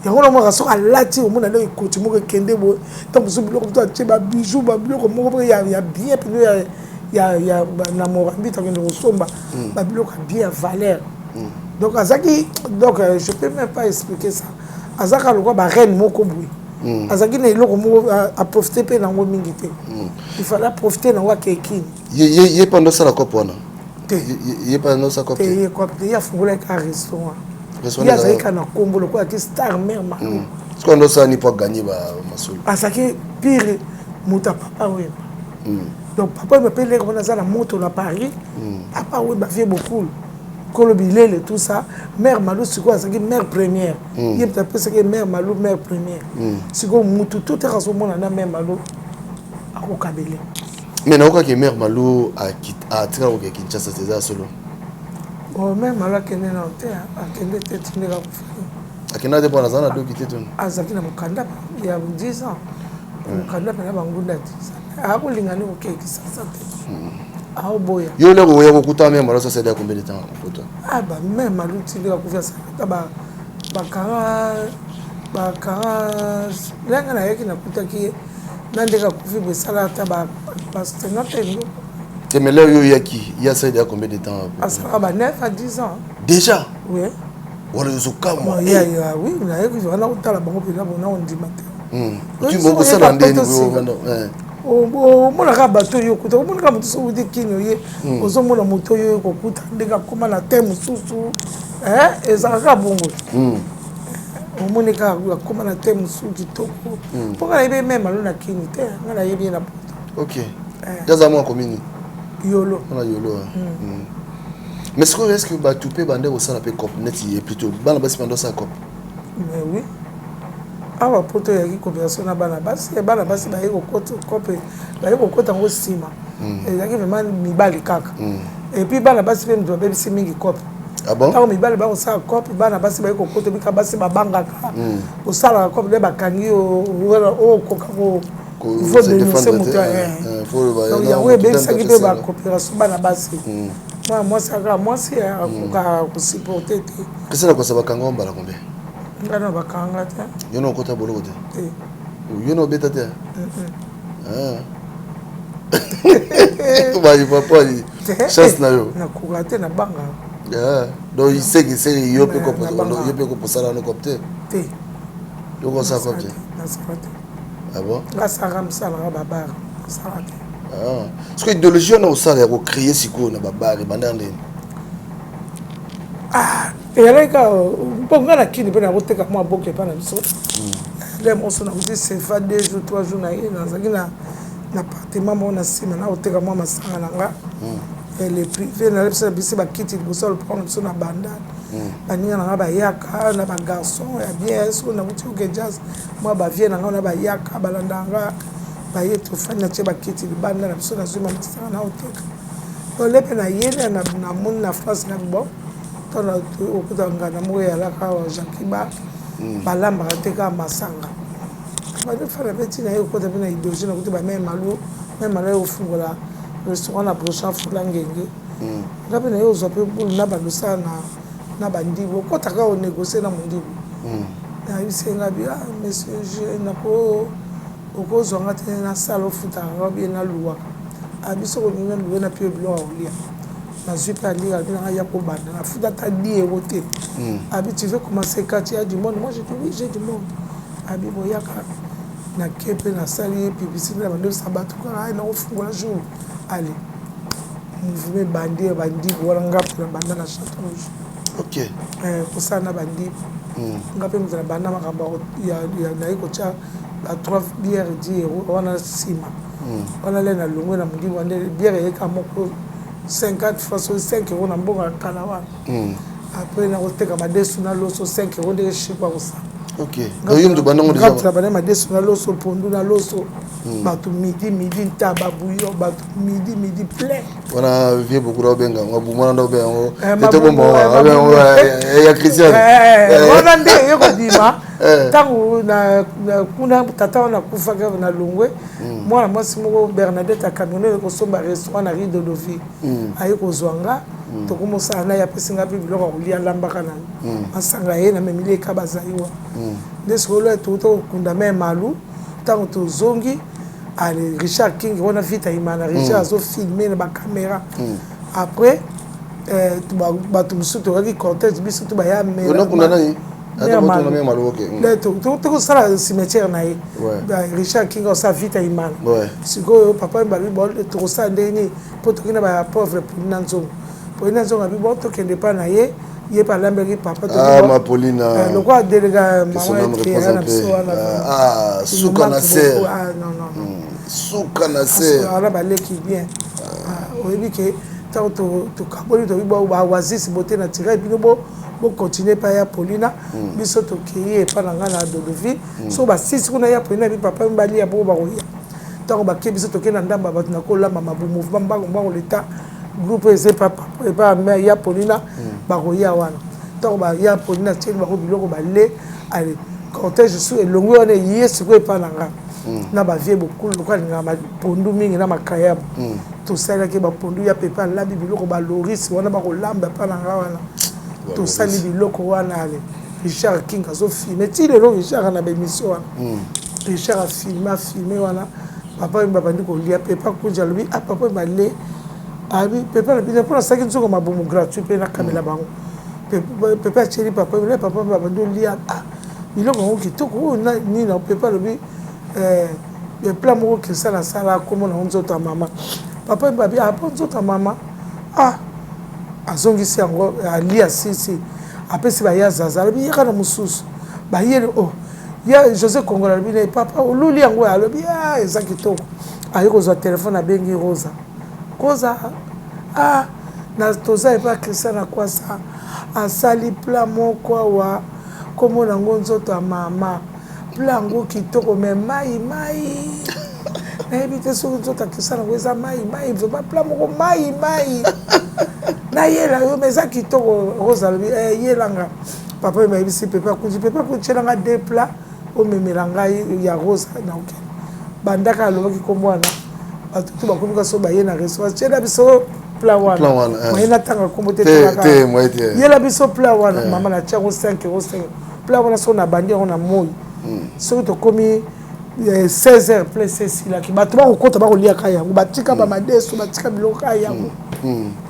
yango na mwaka soki alati omona leo ekoti moko ekende boye ntango mosusu biloko moto atie babijou babiloko moko mpe ya bien peno ya na morambite akende kosomba babiloko ya bien ya valeur donc azalaki donc je peux même pas expliquer ça azalaka lokwa bareine moko boye azalaki na eloko moko aprofite mpe nango mingi te il fallait aprofite nango akekini ye pando osala kope wana ye pando osala kope te ye kope te ye afungolaki ka restaurant ye azalaki na nkombo lokola ki star mare malo soki ando osala ni mpo aganye bamasolo azalaki pire moto ya papa wemba donc papa wemba mpe leke wana aza na moto na Paris papa wemba vie beaucoup kolo bilele tout ça mare malo sikoyo azalaki mare première ye mpe apesaki mare malo mare première sikoyo mutu to te azomona na mare malo akokabele mais naokaki mare malo atika koke Kinshasa te eza solo mare malo akende na te akende te tindeka kofai akenda te mpona aza na doki te toni azalaki na mokanda ya 10 ans mokanda mpe na bangunda 10 ans akolingani kokekisasa te aoboya yo leko oya kokuta mare malo sasali ya combien de temps poto mare malo tindeka kofi asalata bakara lenga nayaki nakutaki ye na ndeka kofi besala ata bastenate te mais leo yo oyaki ye asali ya combien de temps asalaka ba 9 à 10 ans déjà oui wala ozokamwa oui nayeki wana kotala bango mpena bona ondima te okosala ndeni omonaka bato oyo okuta omonaka moto so oti kini oye ozomona moto oyo kokuta ndenge akóma na te mosusu ezalaka bongo omoni kaka akóma na te mosusu kitoko mpo nga nayebi meme malo na kini te nga nayebi ye na poto ok jaza mwa komini yolo na yolo mais sikoyo est ce que bato mpe bande kosala mpe cope neti ye plutôt bana basi bande osala cope mais oui awa poto oyaki conversation na bana basi baye kokope baye kokota yango nsima ezalaki vraiment mibali kaka epuis bana basi mpe moto babebisi mingi cope ntango mibali bakosala cope bana basi baye kokota bika basi babangaka kosalaka cope nde bakangi okoka faut dénoncer moto yango ebebisaki mpe bacoopération bana basi mwana mwasi kaka mwasi akoka kosupporte te kesala kosa bakanga mbala combien nga na bakanga te yo na okota boloko te yo na obeta te bayi papa chance na yo nakoka te na banga donc iseki yo mpe koposala wana cope te yo kosala cope te nasala te bon ngasaka mosalaka babare nasala te parce que idéologie wana osala ya kocréer sikoyo na babare banda ndeni eyalaki mpo nga na kini mpe nakoteka mwa boke epa na biso le moso nakuti sefa 2 jours 3 jours na ye nazalaki na partiment moko na nsima nakoteka mwa masanga na nga le privé na biso na bisi bakiti liboso alopaka na biso na bandana baninga na nga bayaka na bagarçon ya bien so nakuti oke jazz mwa bavie na nga na bayaka balanda nga baye tofani na tie bakiti libanda na biso nazwi masanga nakoteka ole mpe na yele na moni na france na bon tona okuta ngana moko eyalaka wa jakiba balambaka te kaka masanga badefana mpe ntina ye okota mpe na idéologie nakuti bameme malo ye ofungola restaurant na prochain fula ngenge nga mpe na ye ozwa mpe bulu na balosala na bandibu okotaka onégocie na mondibu nayebisenga bi monsieur je okozwanga te na sala ofutaka bien naluwaka abiso koninga luwe na pio biloko olia nazwi mpe alire abi nanga ya kobanda nafuta ata die ego te abi tu veux commencer quand tu as du monde moi je dis oui j'ai du monde abi boyaka nake mpe nasali ye publicité na bandebisa bato kaka ai nakofungola jour ale mouvement ebandi bandibu wana nga mpe na banda na chateau rouge ok kosala na bandibu nga mpe moto na banda makambo naye kotya ba 3 bière 10 euro wana nsima wana le na longwe na mondibu wana bière eyeka moko 50 fois 5 euros na mboka kala wana après nakoteka madesu na loso 5 euros ndenge chikwa kosala ok oyimdu banango déjà ngapela bana madesu na loso pondu na loso bato midi ntaba bouillon bato midi plein wana vie beaucoup robenga ngabumana ndo bengo tete bombo ya Christian wana nde yekodima tango na kuna tata wana kufaka na longwe mwana mwasi moko Bernadette akamionele kosomba restaurant na Rue de Deauville ayi kozwanga tokomosala na ya pesinga mpe biloko kolia lambaka na masanga ye na memili ekabazali wa nde sikolo tokokunda me malu ntango tozongi ale Richard King wana vita imana Richard azofilme na bakamera après bato mosusu tokaki cortège biso to baya tokosala cimetière na ye Richard King osala vita imana sikoyo papa mbabi tokosala ndenge nini mpo toki na bapauvre polina nzongo abi bo tokende pa na ye ye pa lambeki papa Mapolina lokwa delega mama na biso wana suka na ser suka na ser ala baleki bien oyebi ke tango tokaboli toyebi bawazisi bote na tira bino bokontinue pa ya Polina biso tokeye epa na ngai na Dodoville so basisi kuna ya Polina bi papa balia boko bakoya ntango bake biso tokende na ndamba bato nakolamba mabu mouvement mbango leta groupe eze papa epa ya Polina bakoya wana ntango baya Polina tieli bako biloko bale ale cortège su elongwe wana ye sikoyo epa na ngai na bavie bokulu lokalinga mapondu mingi na makaya tosalaki bapondu ya pepa alabi biloko balorisi wana bakolamba epa na ngai wana tosali biloko wana ale Richard King azofilme ti lelo Richard na bémission wana Richard afilme wana papa babandi kolia pepa kunja alobi papa bale abi pepa bina mpona saki nzoko mabomo gratuit mpe na kamela bango pepa atieli papa babandi olia biloko yango kitoko nini na pepa alobi plan moko Christian asala akomona nzoto ya mama papa babi po nzoto ya mama azongisi yango alia sisi apesi baya zaza alobi yaka na mosusu bayeli ya José Kongola alobi na papa oluli yango alobi eza kitoko aye kozwa telefone abengi Rosa na toza epa Christian akwasa asali plan moko awa komona yango nzoto ya mama plan yango kitoko me mai nayebi te soki nzoto ya Christian yango eza mai vraiment plan moko mai nayela yo me eza kitoko Rosa alobi yelanga papa mayebisi pepe akuntielanga de plat omemela ngai ya Rosa na oke bandaka alobaki kombo wana bato tu bakomika so baye na restaurant tiela biso plat wana moye natanga kombo te yela biso plat wana mama na tiango 5 euros plat wana so na bandi yango na moi soki tokomi 16h plein sesilaki bato bakokota bakoliaka yango batika bamadeso batika biloko kaka yango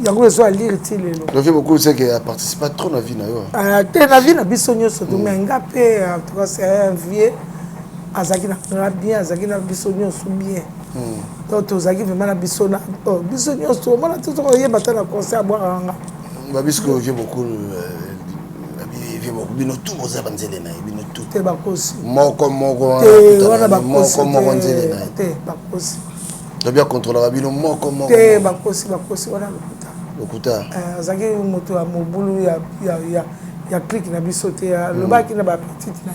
yango ezo alire ti lelo le fait beaucoup c'est que participe trop na vie na yo te na vie na biso nyonso to mais nga pe en tout cas c'est un vieux azaki na bien azaki na biso nyonso bien donc tozaki vraiment na biso na biso nyonso mona to yeba ta na concert à boire nga babisco vieux beaucoup bino tout boza banzele na bino tout te bakosi moko te wana bakosi nzele na te bakosi to bien contrôler bino moko te bakosi wana lokuta azaki moto ya mobulu ya clique na biso te lobaki na ba petite na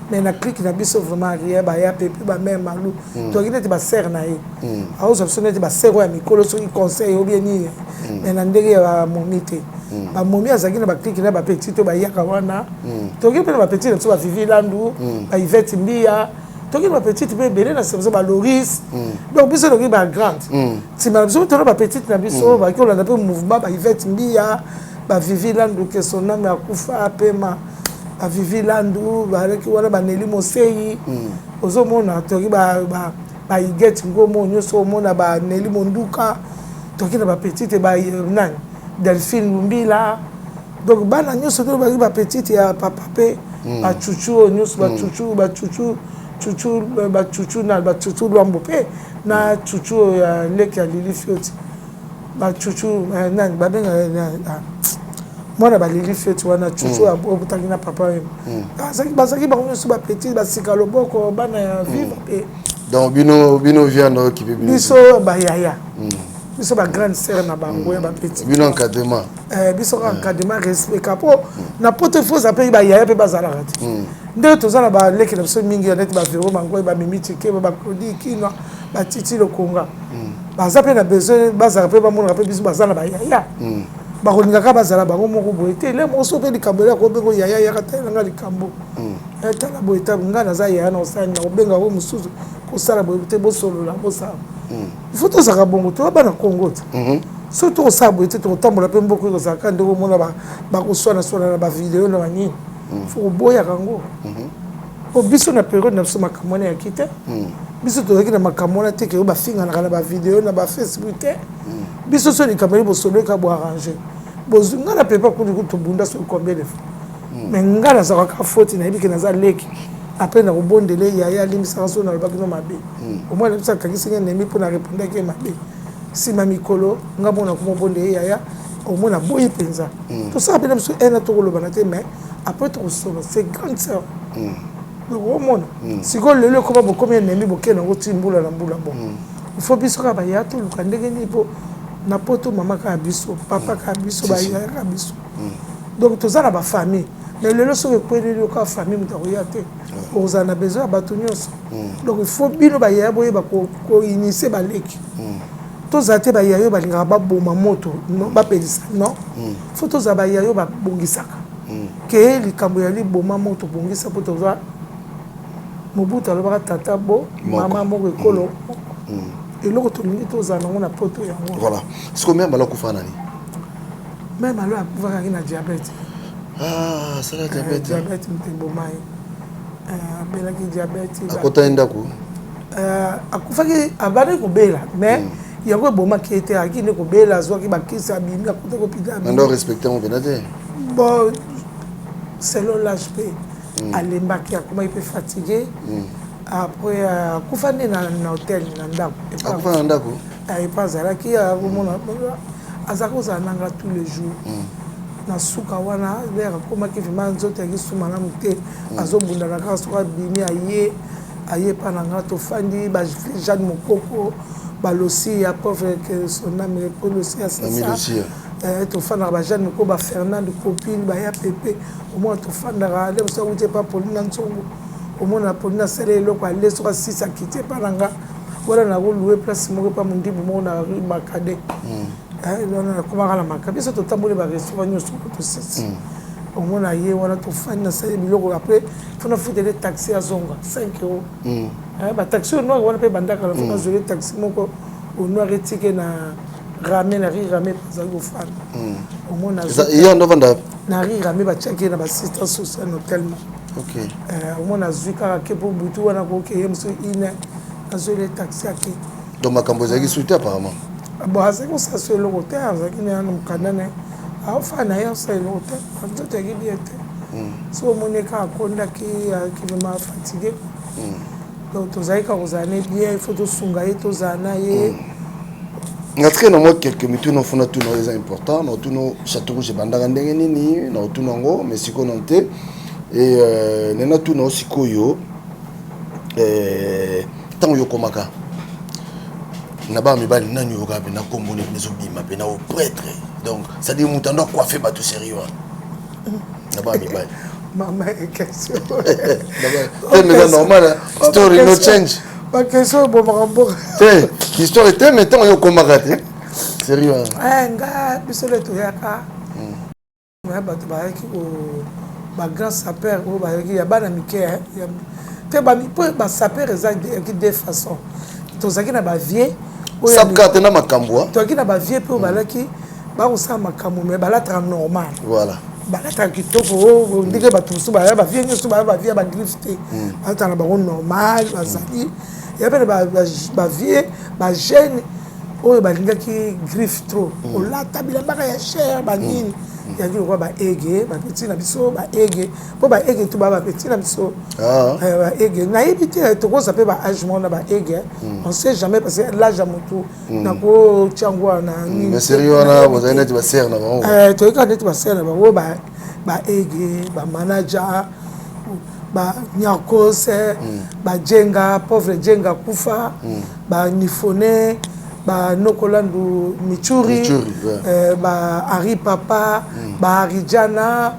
mais na clique na biso vraiment rien ba ya pepe ba même malu to kine te ba serre na ye a ozo sonne te ba serre ya mikolo so ki conseil ou bien ni mais na ndenge ya momite ba momi azaki na ba clique na ba petite ba yaka wana to ki pe ba petite so ba Vivi Landu ba Yvette Mbia to ki ba petite pe belé na se ba Loris donc biso to ki ba grande ti ma biso to ba petite na biso ba ki on a pe mouvement ba Yvette Mbia ba Vivi Landu que son nom akufa apema Vivi Landu bareki wana baneli Mosei ozomona toki ba igeti ngomo nyoso mona ba Nelly Monduka toki na ba petite ba nani Delphine Lumbila donc bana nyoso to ba petite ya papa pe ba chuchu nyoso ba chuchu na ba chuchu lwambo pe na chuchu ya leki ya Lili Fioti ba chuchu nani ba benga mwana ba Lili Fioti wana chuchu abutaki na papa yemo basaki ba nyoso ba petite ba sikalo boko bana ya vivre pe donc bino vient no ki bino biso ba yaya biso ba grande sœur na bango ya ba petite bino encadrement biso encadrement respect kapo na pote faux appel ba yaya pe bazala rati nde tozala ba leki na biso mingi net ba vero bango ba mimiti ke ba produit kino ba titi le konga baza pe na besoin bazala pe ba mona pe biso bazala ba yaya ba kolinga bazala bango moko boete le moso pe likambo ya ko bengo yaya ya katela nga likambo etala boeta nga na za yaya na osani na obenga wo mususu ko sala boete bo solo la bo sala il faut to saka bongo to ba na Congo surtout au sabo tu tambola pe mboko ko saka ndeko mona ba ko sona na ba vidéo na bani faut boya kango po biso na période na biso makamona ya kite biso to na makamona te ke ba finga na ba vidéo na ba Facebook te biso so ni kamera bo solo ka bo arranger bo zunga na pepa ko to bunda so combien de fois mais ngala za ka faute na ibiki na za leki après na robondele yaya limisa so na lobaki no mabe au moins le ça kaki singa nemi pour na répondre ke mabe si mamikolo nga mona ko bonde yaya au moins na boyi penza tout ça pe na biso ena to lo banate mais après to solo c'est grande sœur au monde si ko lelo ko ba combien nemi bo ke na ko timbula na mbula bon il faut biso ka ba ya to lu kandenge ni po na poto mama ka biso papa ka biso ba yaya ka biso donc to za na ba famille mais le loso que peut le cas famille mutakoyate aux en a besoin batunios donc il faut bino ba yaya boye ba ko initier ba leki to zate ba yaya ba linga ba boma moto non ba pelisa non faut to za ba yaya ba bongisaka ke likambo ya li boma moto bongisa poto za mobuta lo ba tata bo mama moko ekolo et loko to lingi to za na poto ya voilà ce que même alors kufana ni même alors va na diabète. Ah, c'est la diabète. Diabète, mtembomai. Belaki diabète. Akota ndako. Akufaki abane ko bela, mais yango boma ki était akine ko bela zo ki bakisa bimi akota ko pida. Nando respecter mon benade. Bon, selon l'âge pe alemba ki akoma il peut fatigué. Après akufane na hôtel na ndako. Akufane na ndako. Et pas zalaki akomona azako za nanga tous les jours. Na suka wana lera koma ki vima nzoto ya kisuma na mute azobunda na kaka soka bimi aye pa na nga to fandi ba Jeanne Mokoko ba losi ya pauvre que son âme repose aussi à ça to fanda ba Jeanne Mokoko ba Fernand copine ba ya Pepe au moins to fanda ra le so ute pa Pauline Ntsongo au moins na Pauline sele loko ale soka 6 a quitté pa nga wala na ko louer place moko pa mundi mo na rue Makade non comment la marque biso to tambole ba restaurant nyo soko to sisi au moins aye wana to fana sa biloko après fona fute les taxis à zonga 5 €. Ba taxi no wana pe bandaka la fona zoler taxi moko au noir etike na rame na ri rame za go fan au moins na il y a no vanda na ri rame ba chaki na ba assistance sociale tellement OK au moins na zuka ke pour butu wana ko ke yemso ina na zoler taxi ake donc makambo za ki souté apparemment. Bon, c'est comme ça sur le côté, avec une année canane. Enfin, d'ailleurs, c'est le côté. Quand tu es bien, si on est à Konda qui m'a fatigué, donc tu as bien, il faut que tu aies tous les années. On a très nombreux quelques minutes, nous faisons tout nos importants, nous tous nos châteaux rouges et bandagandengi, nous tous nos mais si qu'on et nous avons tous nos sikoyo, tant yo komaka. Naba mi bali nani yoga be na komone nezo bima be na au prêtre donc ça dit mutando coiffer ba tout sérieux naba mi bali maman question mais normal story no change pas question bon marabo histoire était maintenant yo komaka sérieux nga bisole to yaka mais ba to ba ki o ba grand sapeur o ba ki ya bana mike te ba mi po ba sapeur eza de deux façons to zaki na ba vie Sapkate na makambo. To ki na ba vie pe balaki ba ko sa makambo mais balatra normal. Voilà. balata kitoko ndike batusu ba vie nyoso ba vie ba grifte balata na bango normal bazali ya pe ba vie ba jeune oyo balingaki griffe trop olata bilamba ya cher banini ya ngi kwa ba ege ba petit na biso ba ege po ba ege to ba petit na biso ba ege na ibite to ko sape ba âge mona ba ege on sait jamais parce que l'âge amutu na ko changwa na ni mais sérieux na vous avez ba serre na bango to ka net ba serre na bango ba ege ba manager ba nyakose ba jenga pauvre jenga kufa ba nifone ba Nokolandu Michuri, ba Harry Papa, ba Harijana,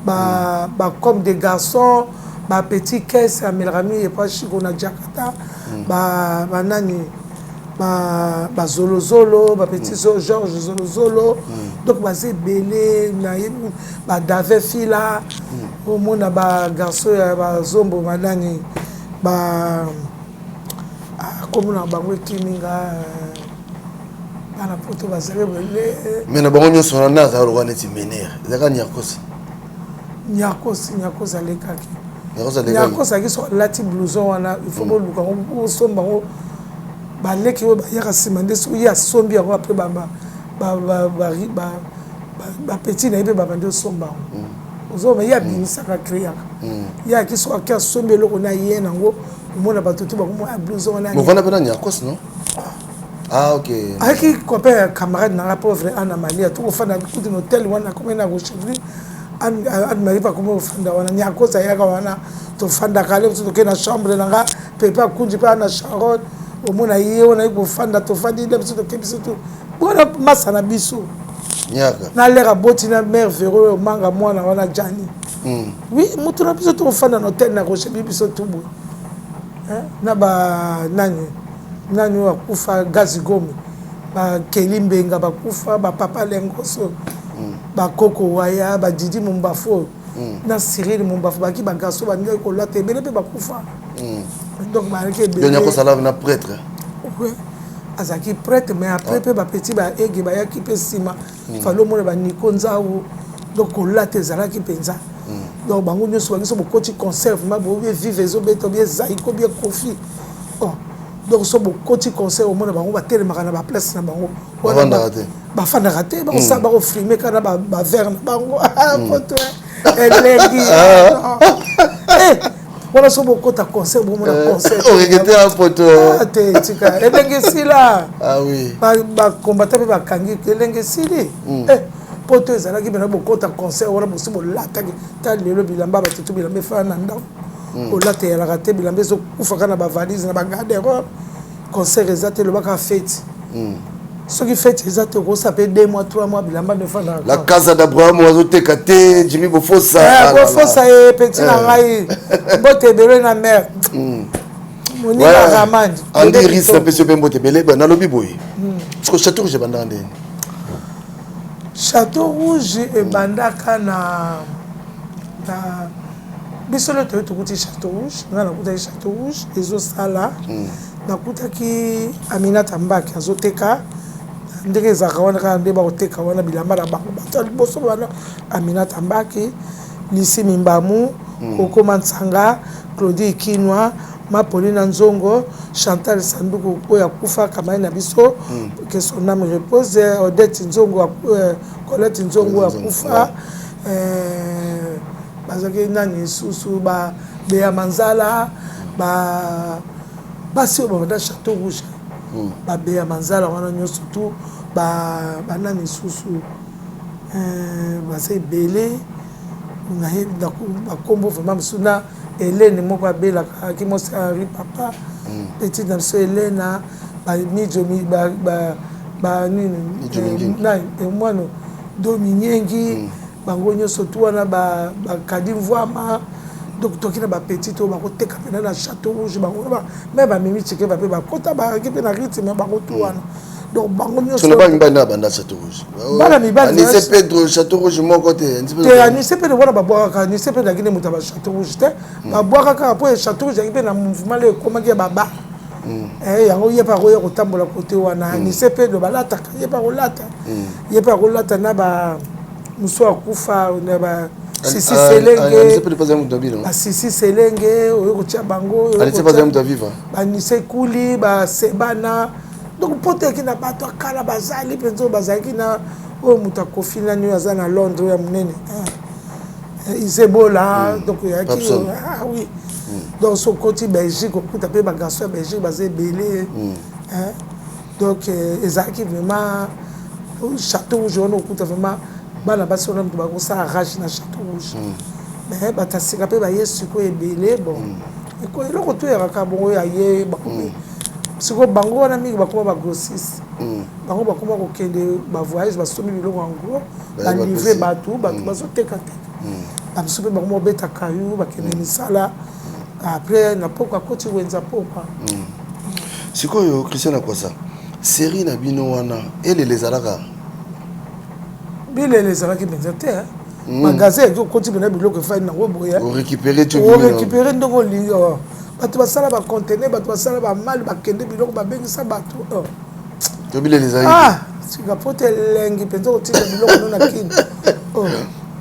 ba comme des garçons, ba petit caisse à Melrami et pas Chigona Jakarta, ba nani, ba Zolo Zolo, ba petit Georges Zolo Zolo, donc ba c'est belé, ba Dave Fila, au monde ba garçon ba Zombo ba nani, ba comme on a bango kiminga. Mais na bango nyonso na naza aloka neti menere ezaka nyakosi alekaki nyakosi aki so lati blouson wana il faut boluka ngo osomba ngo baleki oyo bayaka nsima nde soki ye asombi yango apres bapeti na ye mpe babandi osomba yango ozoma ye abimisaka créaka ye aki so aki asombi eloko na ye nango omona bato te bakomoya blouson wana movanda mpe na nyakosi non. Ah, ok. Avec copain camarade dans la pauvre Anna Malia, tout au fond d'un coup d'un hôtel, on a comme un agouchevri, Anne-Marie pas comme au fond d'un Niako, ça y a un to fan d'Akalem, tout dans la chambre, dans la Pépa, Kunji, pas na Sharon, au Monaïe, on a eu au fan d'Ato fan d'Idem, tout le Kébiso. Bon, Massa Nabiso. Na l'air à Botina, mère, Véro, Manga, moi, on a Gianni. Oui, Moutouna, tout au fond d'un hôtel, na Rochebi, Biso, tout beau. Naba, Nani. Nani wakufa Gazi Gomi ba Kelimbenga bakufa ba Papa Lengoso ba Koko Waya ba Didi Mumbafo na Cyril Mumbafo ba ki ba gaso ba ndeko la tebele pe bakufa donc marqué be Donya ko sala na prêtre oui azaki prêtre mais après pe ba petit ba ege ba yaki pe sima falo mona ba Nikonzawo donc la tezala ki penza donc bango nyoso ba so bo koti conserve ma bo vive zo beto bien zaiko bien kofi donc so bokoti conseil au monde bango batelemaka na baplace na bango bafanda raté bango sa bako filmer kana ba verre na bango photo elengi wala so bokota conseil bo mona conseil o regete a photo te tika elengi sila ah oui ba combattant ba kangi elengi sili poto ezalaki bena bokota conseil wala bosi bolataki ta lelo bilamba batutu bilamba fana ndako olate ya raté bilamba so kufaka na ba valise na ba garde-robe concert ezate le baka fête ce qui fête ezate ko ça peut 2 mois 3 mois bilamba ne fana la casa d'Abraham ozo tekate Jimmy Bofosa Bofosa e petit na ngai bote bele na mère moni na ramand andi risque pese pe bote bele ba na lobi boy parce que Château Rouge banda ndeni Château Rouge e bandaka na biso le to kuti Château Rouge na kuta Château Rouge ezo sala na kuta ki Aminata Mbaki azoteka ndenge za kawana ka ndeba oteka wana bilamba na bango bato liboso wana Aminata Mbaki Lisi Mimbamu Koko Mansanga Claudie Kinwa Mapolina Nzongo Chantal Sanduku oya kufa kama na biso que son âme repose Odette Nzongo Colette Nzongo akufa bazaki nani susu ba Bea Manzala ba si oba da Château Rouge ba Bea Manzala wana nyoso tout ba nani susu ba se belé na he da ba kombo vraiment suna Hélène moko abela ki mo Henri Papa petit na so Hélène ba Nijomi ba nini na mwana Dominyengi bango nyoso tu wana ba Kadim Voama donc toki na ba petit to ba ko teka pena na Château Rouge bango ba mais ba mimi cheke ba pe ba kota ba ki pe na rythme bango tu wana donc bango nyoso so ba ngibana banda Château Rouge bala mi bala ni c'est Pedro Château Rouge mon côté ni c'est Pedro wana ba boaka ni c'est Pedro ngine muta ba Château Rouge te ba boaka ka po Château Rouge ngipe na mouvement le komaki baba yango ye pa ko tambola côté wana ni c'est Pedro balata ye pa ko lata ye pa ko lata na ba muso akufa na ba sisi selenge sisi selenge oyo kotia bango banise kuli basebana donc poteki na bato akala bazali mpenza oyo bazalaki na oyo moto akofina nio aza na Londres ya monene Isebola donc yaki oui donc sokoti Belgique okuta mpe bagarçon ya Belgique baza ebele donc ezalaki vraiment château rouge wana okuta vraiment bana basi wana moto bakosala rage na château rouge mais batasika mpe baye sikoyo ebele bon eloko to yakaka bongo aye sikoyo bango wana mingi bakoma bagrossiste bango bakoma kokende bavoyage basomi biloko yango balivre bato bazotekateka bamosu mpe bakoma obeta kayu bakende misala après na poko akoti wenza pokwa sikoyo Christian Akwasa série na bino wana elele ezalaka bilele ezalaki mpenza te magasin eki okoti mpena biloko efai nango boye orécupéré ndenge olingi bato basala bacontener bato basala bamali bakende biloko babengisa bato to bilele ezalaki sika po te elengi mpenza kotika biloko no na kini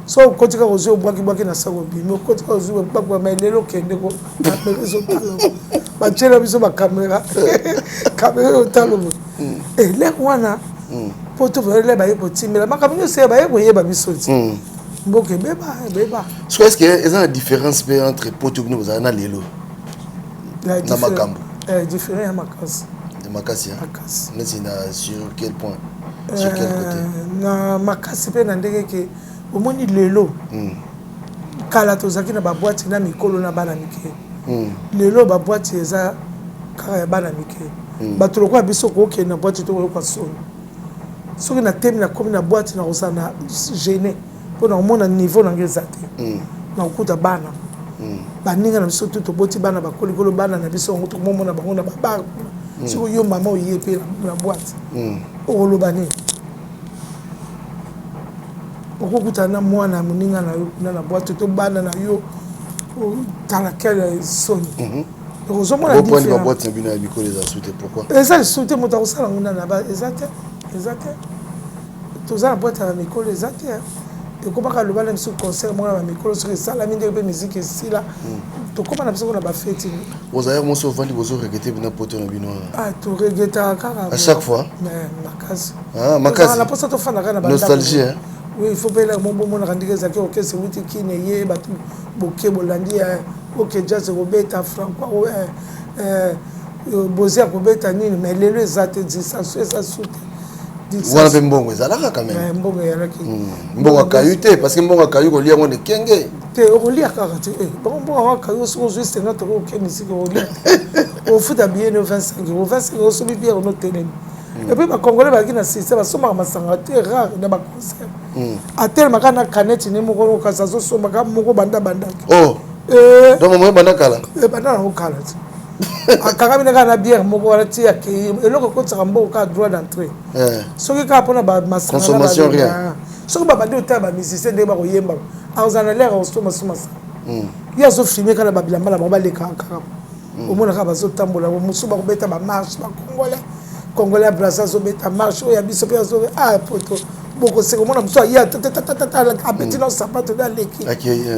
so okoti kaka ozwi obwakibwaki na sako bimi okoti kaka ozwi bakwamaelelo okendeko kamera ezotalo batiela biso bakamera kamera ezotalo eleko wana po tovaele baye kotimela makambo nyonso baye koyeba biso ti mboka ebeba so est ce que eza na différence mpe entre poto bino bozala na lelo na makambo différent ya makasi makasi neti na sur quel point sur quel côté na makasi mpe na ndenge ke omoni lelo kala tozalaki na baboîte na mikolo na bana mike lelo baboîte eza kaka ya bana mike bato lokola biso kokende na boîte tokoyoka soni soki na temi na komi na boîte na kozala na gêné mpo na komona niveau nange eza te na kokuta bana baninga na biso tu toboti bana bakolikolo bana na biso yango tokomomona bango na babar soki yo mama oye mpe na boîte okoloba nini okokuta na mwana moninga na yo kuna na boîte to bana na yo otala kele soni ozomona boîte na bino ya bikolo eza su te pourquoi eza lisu te moto akosala nguna na ba eza te toza na boîte ya mikolo eza te ekobaka loba na biso concert moko na bamikolo soki esalami ndenge mpe musike esila tokóma na biso kuna bafeti ozalaki mosi ovandi bozoregete bina poto na bino toregetaka kaka à chaque fois makasi na mposa tofandaka na nostalgie oui il faut mpe momonaka ndenge ezalaki orchestre wuti kine ye bato boke bolandi oke jazz ekobeta franco bozi akobeta nini mais lelo eza te disaso eza su te wana mpe mbongo ezalaka quand même mbongo ezalaki mbongo akayu te parce que mbongo akayu kolia yango ndekenge te okolia kaka te bango mbongo akayu soki ozwi senga toko oke misiki okolia ofuta biye no 25 osomi biere ono telemi epuis bacongolais bazalaki na système basomaka masanga te rare na baconcert atelemaka na canete ne moko kasi azosombaka moko bandabandaki donc momo ebanda kala ebanda nango kala te akangami na kaka na biere moko wana ti akei eloko ekotisaka mboko kaka droit d'entrée soki kaka mpona bamasanga soki babandi otala bamusicien ndenge bakoyemba akozala na lere akosomasomasa ye azofilme kaka na babilamba na bango balekaka kaka omona kaka bazotambola mosusu bakobeta bamarche bacongolais ya brasa azobeta marche oyo ya biso mpe azobe poto bokoseka omona mosu aya abeti na sapato nde aleki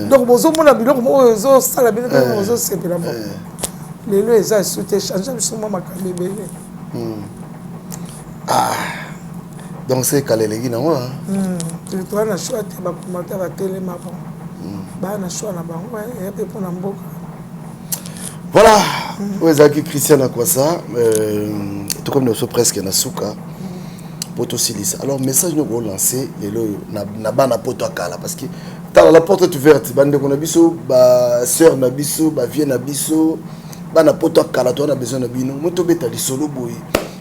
donc bozomona biloko oyo ezosala bino ozosepela mo lelo eza esu te change biso mwa makambo ebele donc c'est kaleleki nango toa na choix te bakomata batelema bon baa na choix na bango eya mpe mpo na mboka voilà oyo ezalaki Christian Akwasa tokomi na biso presque na suka po tosilisa alors message noko olancé lelo oyo na bana poto akala parce que tala la porte est ouverte bandeko na biso basœur na biso bavie na biso bana poto akala to na besoin na bino moto beta lisolo boye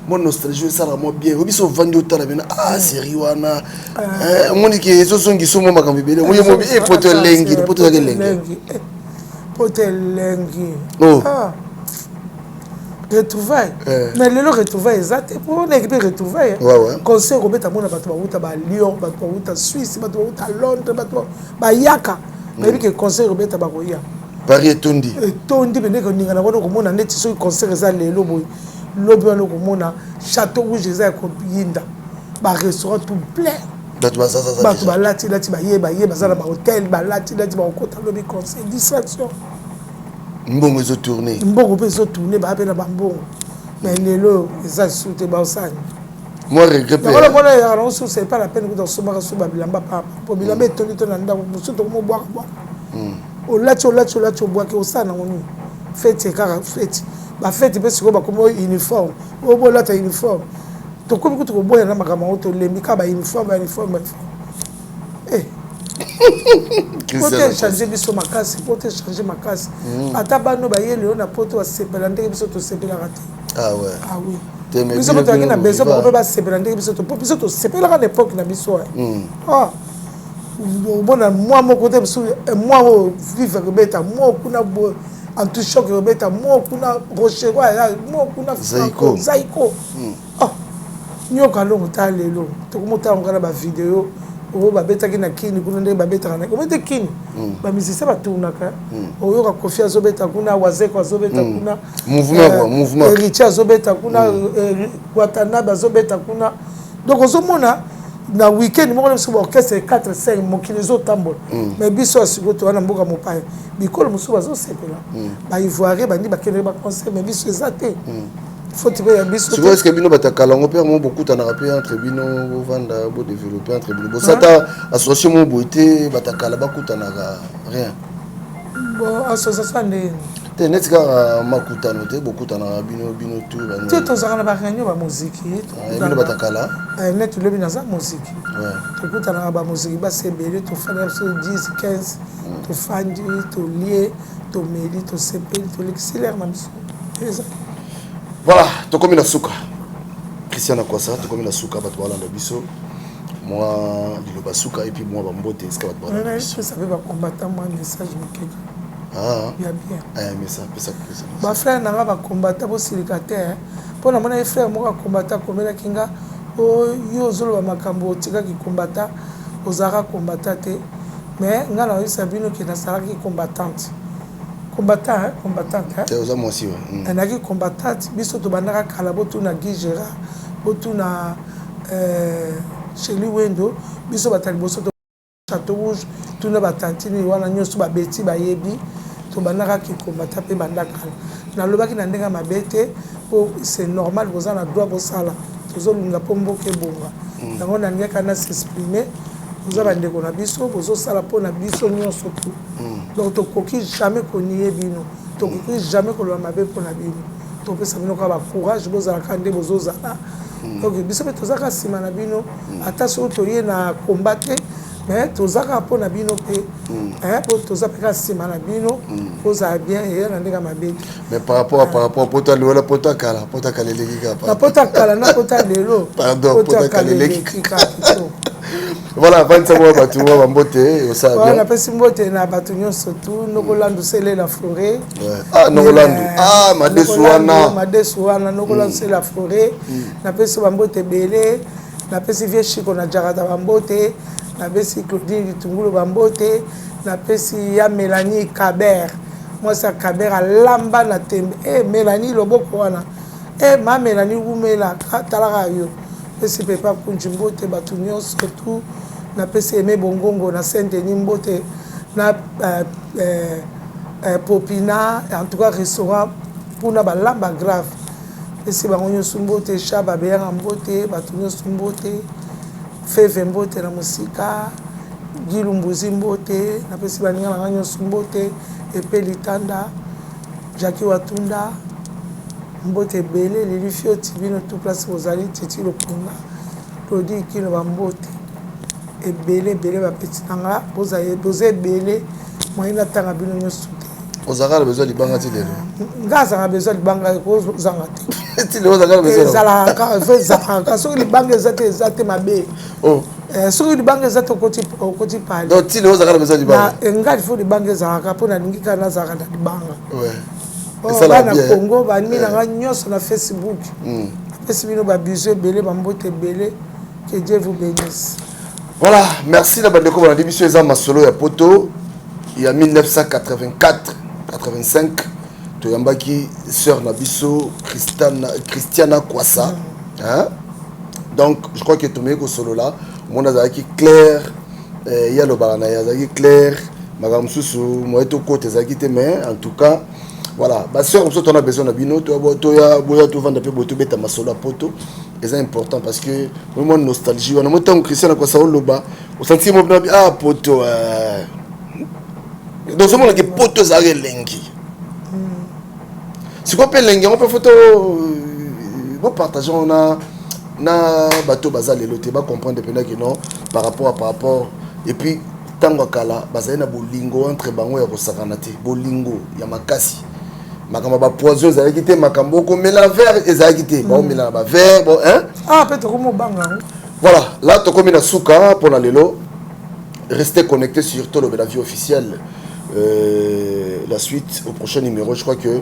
mon nostalgie ça mo bien obiso vandi otala bena série wana moni ki ezosongi somo makambo bele moyo mo poto lengi poto lengi retrouvaille mais lelo retrouvaille ezate pour na équipe retrouvaille conseil robeta mona bato bauta ba Lyon bato bauta Suisse bato bauta Londres bato ba yaka mais que conseil robeta ba koya Paris etondi bene ko ninga na wana ko mona neti so conseil eza lelo boy lobi wana ko mona château rouge eza ko yinda ba restaurant tout plein bato balati baye baza na bahotel balati bakota lobi conseil distraction mbongo ezotourne mpe ezotourne bape na bambongo mais lelo eza lisusu te baosani moi regret nakolokola yaka nango susu c'est pas la peine kuta osomaka su babilamba papa po bilamba etondi to na ndako mosusu tokomobwaka bwaka olati obwaki osala nango nini feti ekaka feti bafeti mpe sikoyo bakomi uniforme oyo bolata uniforme tokomi kutu koboya na makambo yango tolembi kaka bauniforme po te échange biso makasi po te échange makasi ata bano baye lelo na poto basepela ndenge biso tosepelaka te biso moto yaki na besoin bako mpe basepela ndenge biso po biso tosepelaka na époque na biso omona mwa moko te biso mwa oyo vive kobeta mwa okuna antichoc kobeta mwa okuna rocher mwa okuna zaiko nyoka longo ta lelo tokomotala ngana bavideo oyo babetaki na kini kuna ndenge babetaka na omete kini bamisisa batunaka oyoka kofi azobeta kuna wazeko azobeta kuna mouvement Richie azobeta kuna Watanabe azobeta kuna donc ozomona na weekend moko biso orchestre 4-5 mokili ezotambola mais biso asiko to wana mboka mopaya bikolo mosusu bazosepela baivoirien bandi bakendeki baconcert mais biso eza te faut que biso tu est-ce que bino batakala ngo père mo beaucoup na rapé entre bino vanda bo développer entre bino bosata association mo boité batakala bakutana rien bon association ndeni te netika makutano te bokutana bino tout ba te tozaka ba réunion ba musique bino batakala net lebi na za musique tokutana ba musique ba sebele to fana so 10 15 to fandi to lié to meli to sepeli to l'excellent na biso voilà tokomi na suka Christian Akwasa tokomi na suka bato balanda biso moi liloba suka et puis moi bambote est-ce que bato balanda biso ça veut pas combattre moi message mokeka bien mais ça ba frère nanga ba combattre bo silicataire pona mona frère moko combattre komela kinga o yo zolo ba makambo tika ki combattre ozara combattre te mais ngana yo sabino ki na saraki combattante combattante c'est aux moi aussi naki combattante biso to bandaka kala botu na Gigera botu na chez Liwendo biso batali boso to Château Rouge tuna batantini wana nyoso ba beti ba yebi to bandaka ki combatta pe bandaka na lobaki na ndenga mabete po c'est normal boza na droit bosala tozolunga po mboke bonga nango na ngeka na s'exprimer boza bandeko na biso bozo sala po na biso nyonso tu donc tokoki jamais konier bino tokoki jamais koloba mabe po na bino topesa bino ka ba courage bozalaka nde bozozala donc biso pe tozaka nsima na bino ata soki toye na combattre mais tozaka po na bino pe po tozapeka nsima na bino kozala bien eya na ndenge mabe mais par rapport pota lelo pota kala eleki kapa na pota kala na pota lelo pardon pota kala eleki voilà vansa mo batu mo bambote yo sa bien na pesi mbote na batu nyonso tu nokolandu sele la forêt nokolandu madesu wana nokolandu sele la forêt na pesi bambote belé na pesi vie chiko na jarada bambote na pesi Claudine Litungulu bambote na pesi ya Mélanie Kaber moi ça Kaber alamba na tembe Mélanie loboko wana ma Mélanie umela talaka yo pesi pepa kunji mbote batu nyonso tu na pesi Aimé Bongongo na Saint-Denis mbote na Popina en tout cas restaurant pour na balamba grave pesi bango nyonso mbote Chaba beya mbote batu nyonso mbote Feve mbote na musika Gilumbuzi mbote na pesi baninga na nyonso mbote Epe Litanda Jackie Watunda mbote belé les fioti bino tout place bozali titi lopunga Claudie kino bambote ebele ba petit nanga boza belé moyina tanga bino nyoso te ozaka besoin libanga ti lelo ngaza besoin libanga ko zanga te ti lelo ozaka besoin zala ka zaka so libanga ezate mabe soki libanga eza te okoti pale donc ti lelo ozaka besoin libanga ngati fo libanga ezalaka mpo na lingi kaka nazalaka na libanga bana Congo bani na nyonso na Facebook pesi bino babiju ebele bambote ebele que Dieu vous bénisse. Voilà, merci la bande de la émission Eza Masolo ya Poto. Il y a 1984-85 toyambaki sœur Nabiso Christiana Kwasa. Hein? Donc je crois que Tomé ko solo là mon azaki clair il y a le barana azaki clair magam susu moi to côté azaki te mais en tout cas voilà ba sœur on a besoin de bino to ya boya to vendre pe boto beta masolo poto c'est important parce que vraiment nostalgie on a monté en Christian kwa saolo ba au senti mo ah poto donc ce moment que poto za lengi si quoi pe lengi on peut photo bon partageons on a na bateau bazal le loté ba comprendre pendant que non par rapport et puis tango kala bazali na bolingo entre bango ya kosakanate bolingo ya makasi makamba ba poison ezalaki te makambo ko mela verre ezalaki te ba mela ba verre bon hein ah peut-être comme banga voilà là to comme na suka pour la lelo restez connectés sur Tolo la vie officielle la suite au prochain numéro je crois que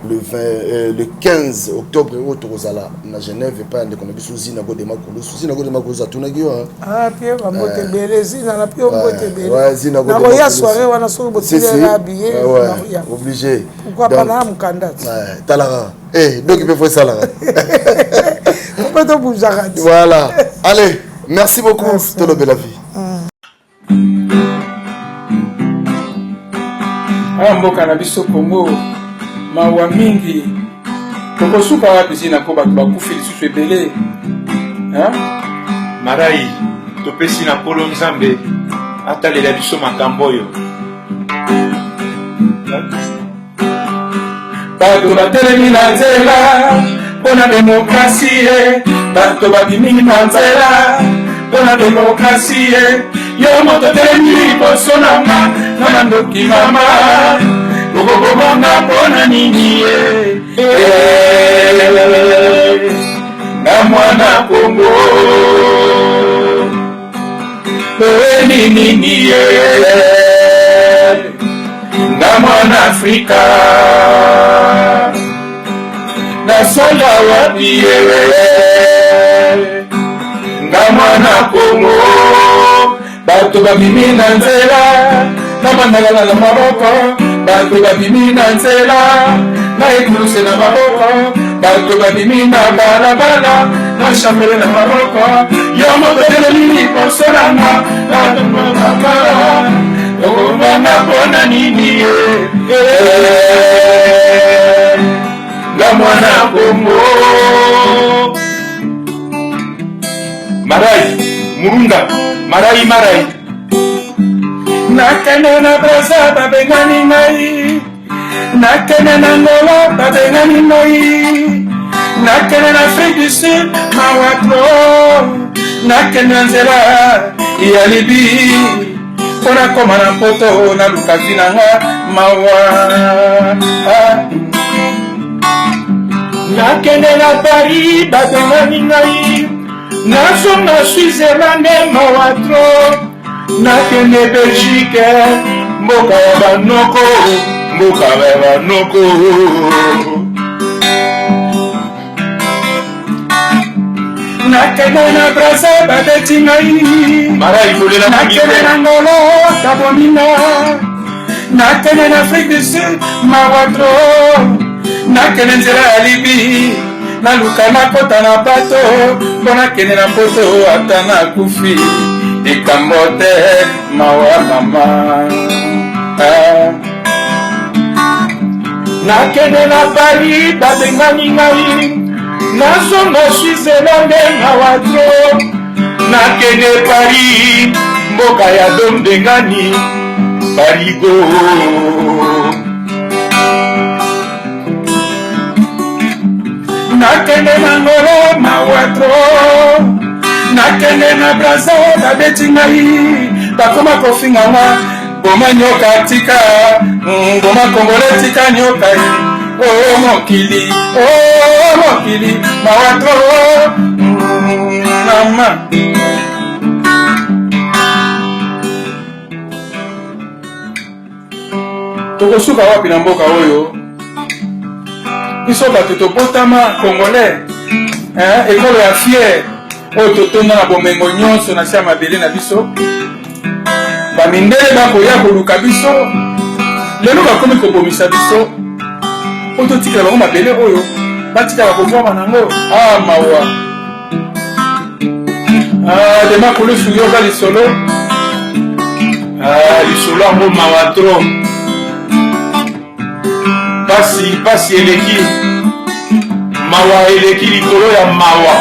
le 15 octobre au Torozala na Genève et pas de comme sous Zinago de Makolo za tunagi ah puis va monter belezi na la puis on monter belezi ouais Zinago na ya soirée wana so botile la habillé obligé pourquoi pas na mukanda talara donc il peut faire ça là on peut bouger voilà allez merci beaucoup Tolo la vie mboka na biso Congo mawa mingi tokosuka wapi zina ko bato bakufi lisusu ebele marai topesi na polo nzambe atalela biso makambo oyo bato batelemi na nzela mpona demokrasie bato babimi na nzela mpona demokrasie yo moto telemi liboso na nga na mandoki mama okokobonga mpona nini na mwana Kongo nini na mwana Afrika nasala wapi na mwana Kongo bato babimi na nzela na bandala na maboko bato babimi na nzela na ekuluse na maboko bato babimi na balabala na shambele na maboko yo moko telemi liboso nanga natomokakala okomanga mpona nini na mwana Kongo marai murunga marai nakende na Braza babengani ngai nakende na Angola babengani ngai nakende na Afrique du Sud mawatro nakende na nzela ya Libi mpona koma na poto na lukavi na nga mawa nakende na Paris babengani ngai nazonga Switzerland mawatro nakende Belgique mboka ya banoko nakende na Braza babeti ngai nakende na Angola kabomina nakende na Afrique du Sud mawatro nakende nzela ya Libi naluka nakota na bato mpo nakende na poto ata nakufi likambo te mawa mama nakende na Paris babengani ngai nazonga Switzerland mawatro nakende Paris mboka ya dombengani parigo nakende na Angola mawatro nakende na Braza babeti ngai bakoma kofinga nga boma nyoka tika boma kongole tika nyoka mokili mawatro mama tokosuka wapi na mboka oyo biso bato tobotama congolais ekolo ya fier oyo totonda na bomengo nyonso na se ya mabele na biso bamindele bakoya koluka biso lelo bakomi kobomisa biso oyo totikela bango mabele oyo batikala kovwama nango mawa dema kulusu yoka lisolo lisolo yango mawa tro pasi eleki mawa eleki likolo ya mawa